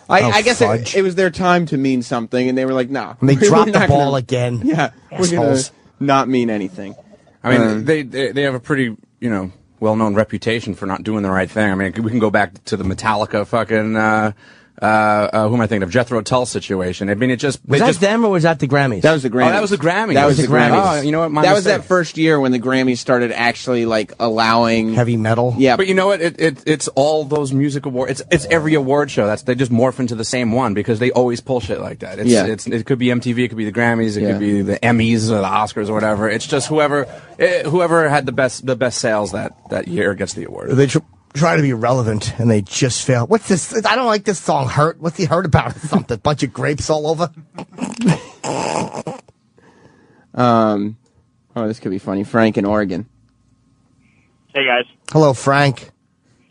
[SPEAKER 4] I guess it was their time to mean something, and they were like, "No."
[SPEAKER 3] And they dropped the ball again.
[SPEAKER 4] Yeah, we're going to not mean anything.
[SPEAKER 5] I mean, they have a pretty, well-known reputation for not doing the right thing. I mean, we can go back to the Metallica fucking who am I thinking of? Jethro Tull situation. I mean, it just
[SPEAKER 3] Was that them or was that the Grammys?
[SPEAKER 4] That was the Grammys.
[SPEAKER 5] Oh, that was the Grammys.
[SPEAKER 4] That was the Grammys.
[SPEAKER 5] Oh, you know what? My
[SPEAKER 4] that was
[SPEAKER 5] mistake.
[SPEAKER 4] that first year when the Grammys started actually like allowing
[SPEAKER 3] heavy metal.
[SPEAKER 4] Yeah,
[SPEAKER 5] But you know what? It's all those music awards. It's every award show. They just morph into the same one because they always pull shit like that. It could be MTV, it could be the Grammys, it could be the Emmys or the Oscars or whatever. It's just whoever had the best sales that year gets the award.
[SPEAKER 3] They try to be relevant and they just fail. What's this? I don't like this song. Hurt. What's he hurt about? Something. Bunch of grapes all over.
[SPEAKER 4] Oh, this could be funny. Frank in Oregon.
[SPEAKER 8] Hey guys.
[SPEAKER 3] Hello, Frank.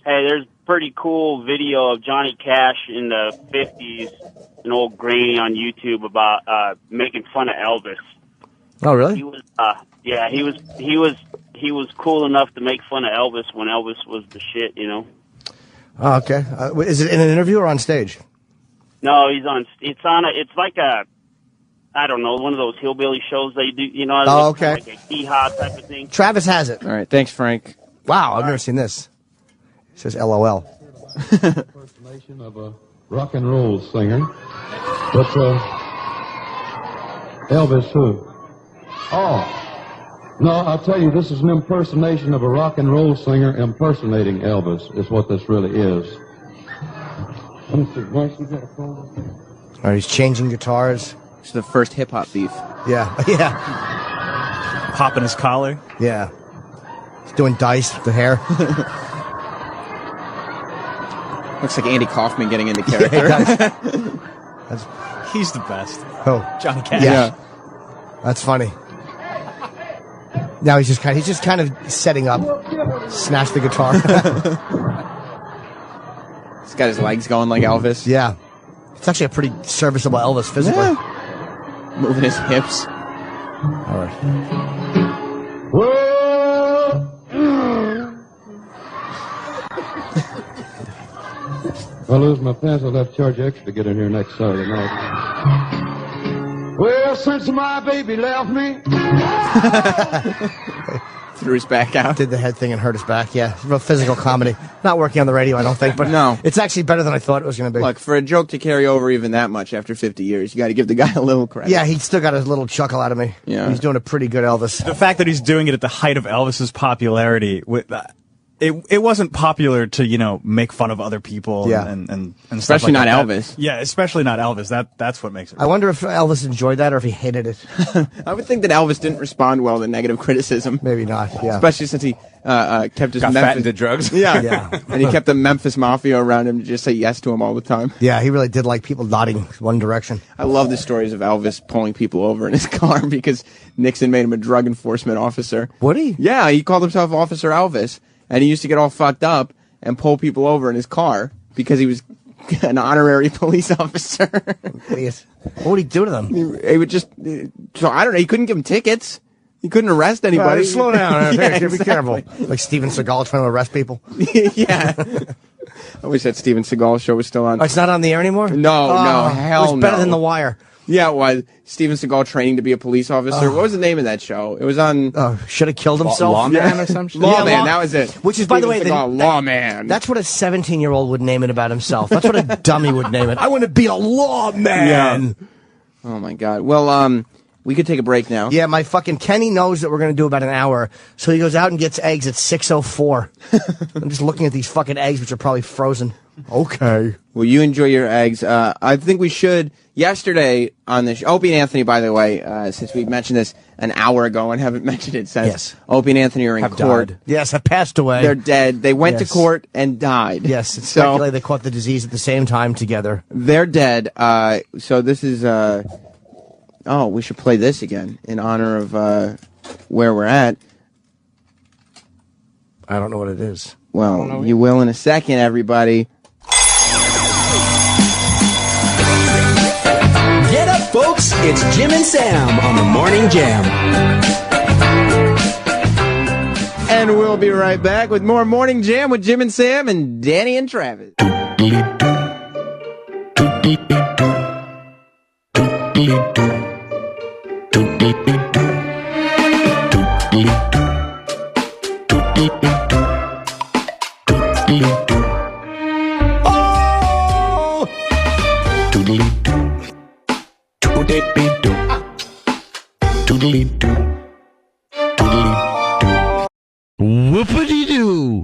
[SPEAKER 8] Hey, there's a pretty cool video of Johnny Cash in the 50s, an old grainy on YouTube about making fun of Elvis.
[SPEAKER 3] Oh, really?
[SPEAKER 8] He was he was cool enough to make fun of Elvis when Elvis was the shit, you know.
[SPEAKER 3] Oh, okay. Is it in an interview or on stage?
[SPEAKER 8] No, it's like a, I don't know, one of those hillbilly shows they do, you know.
[SPEAKER 3] Oh, okay.
[SPEAKER 8] Like a hee-haw type of thing.
[SPEAKER 3] Travis has it.
[SPEAKER 4] All right, thanks, Frank.
[SPEAKER 3] Wow, I've never seen this. It says LOL.
[SPEAKER 9] Impersonation of a rock and roll singer. But Elvis who? Oh. No, I'll tell you, this is an impersonation of a rock and roll singer impersonating Elvis, is what this really is. Let me see. Marcy, you got a phone?
[SPEAKER 3] All right, he's changing guitars.
[SPEAKER 4] It's the first hip hop beef.
[SPEAKER 3] Yeah, yeah.
[SPEAKER 1] Popping his collar.
[SPEAKER 3] Yeah. He's doing dice with the hair.
[SPEAKER 4] Looks like Andy Kaufman getting into
[SPEAKER 3] Yeah,
[SPEAKER 4] character.
[SPEAKER 3] he does.
[SPEAKER 1] He's the best.
[SPEAKER 3] Oh,
[SPEAKER 1] Johnny Cash.
[SPEAKER 3] yeah. That's funny. Now he's just kind of setting up. Snatch the guitar.
[SPEAKER 4] He's got his legs going like Elvis.
[SPEAKER 3] Yeah. It's actually a pretty serviceable Elvis physically.
[SPEAKER 4] Yeah. Moving his hips.
[SPEAKER 3] All right.
[SPEAKER 9] Well, if I lose my pants, I'll have to charge extra to get in here next Saturday night. Well, since my baby left me.
[SPEAKER 4] Threw his back out.
[SPEAKER 3] Did the head thing and hurt his back. Yeah. Real physical comedy. Not working on the radio, I don't think, but
[SPEAKER 4] No.
[SPEAKER 3] It's actually better than I thought it was going to be.
[SPEAKER 4] Look, for a joke to carry over even that much after 50 years, you got to give the guy a little credit.
[SPEAKER 3] Yeah, he still got a little chuckle out of me.
[SPEAKER 4] Yeah.
[SPEAKER 3] He's doing a pretty good Elvis.
[SPEAKER 1] The fact that he's doing it at the height of Elvis's popularity, it wasn't popular to make fun of other people.
[SPEAKER 3] Yeah.
[SPEAKER 1] and stuff
[SPEAKER 4] Especially
[SPEAKER 1] like
[SPEAKER 4] not
[SPEAKER 1] that.
[SPEAKER 4] Elvis.
[SPEAKER 1] Yeah, especially not Elvis. That's what makes it.
[SPEAKER 3] I wonder if Elvis enjoyed that or if he hated it.
[SPEAKER 4] I would think that Elvis didn't respond well to negative criticism.
[SPEAKER 3] Maybe not, yeah.
[SPEAKER 4] Especially since he kept his
[SPEAKER 5] Got
[SPEAKER 4] Memphis...
[SPEAKER 5] fat into drugs.
[SPEAKER 4] Yeah.
[SPEAKER 3] Yeah.
[SPEAKER 4] And he kept the Memphis Mafia around him to just say yes to him all the time.
[SPEAKER 3] Yeah, he really did like people nodding one direction.
[SPEAKER 4] I love the stories of Elvis pulling people over in his car because Nixon made him a drug enforcement officer.
[SPEAKER 3] Would he?
[SPEAKER 4] Yeah, he called himself Officer Elvis, and he used to get all fucked up and pull people over in his car because he was an honorary police officer.
[SPEAKER 3] Please. What would he do to them?
[SPEAKER 4] He would just... So, I don't know, he couldn't give them tickets. He couldn't arrest anybody.
[SPEAKER 3] Slow down.
[SPEAKER 4] Yeah,
[SPEAKER 3] Be careful. Like Steven Seagal trying to arrest people.
[SPEAKER 4] Yeah. I wish that Steven Seagal show was still on.
[SPEAKER 3] Oh, it's not on the air anymore?
[SPEAKER 4] No, hell
[SPEAKER 3] It was better
[SPEAKER 4] no.
[SPEAKER 3] than The Wire.
[SPEAKER 4] Yeah, it was. Steven Seagal training to be a police officer. What was the name of that show? It was on...
[SPEAKER 3] Should have killed himself.
[SPEAKER 5] Lawman or some shit?
[SPEAKER 4] Lawman,
[SPEAKER 3] Yeah,
[SPEAKER 4] that was it.
[SPEAKER 3] Which is, by the way,
[SPEAKER 4] Steven Seagal, Lawman.
[SPEAKER 3] That's what a 17-year-old would name it about himself. That's what a dummy would name it. I want to be a lawman.
[SPEAKER 4] Yeah. Oh, my God. Well, we could take a break now.
[SPEAKER 3] Yeah, my fucking Kenny knows that we're going to do about an hour, so he goes out and gets eggs at 6:04. I'm just looking at these fucking eggs, which are probably frozen. Okay.
[SPEAKER 4] Well, you enjoy your eggs. I think we should. Yesterday on the show, Opie and Anthony, by the way, since we mentioned this an hour ago and haven't mentioned it since,
[SPEAKER 3] Yes.
[SPEAKER 4] Opie and Anthony are in
[SPEAKER 5] Have
[SPEAKER 4] court.
[SPEAKER 5] died.
[SPEAKER 3] Yes, I passed away.
[SPEAKER 4] They're dead. They went
[SPEAKER 3] Yes.
[SPEAKER 4] to court and died.
[SPEAKER 3] Yes, it's
[SPEAKER 4] so
[SPEAKER 3] speculated they caught the disease at the same time together.
[SPEAKER 4] they're dead. So this is. Oh, we should play this again in honor of where we're at.
[SPEAKER 3] I don't know what it is.
[SPEAKER 4] Well, you will in a second, everybody.
[SPEAKER 2] Get up, folks. It's Jim and Sam on the Morning Jam.
[SPEAKER 4] And we'll be right back with more Morning Jam with Jim and Sam and Danny and Travis.
[SPEAKER 3] Oh,
[SPEAKER 6] Do-dee-dee-doo. Doodly-doo. Doodly-doo. Whoopity-doo.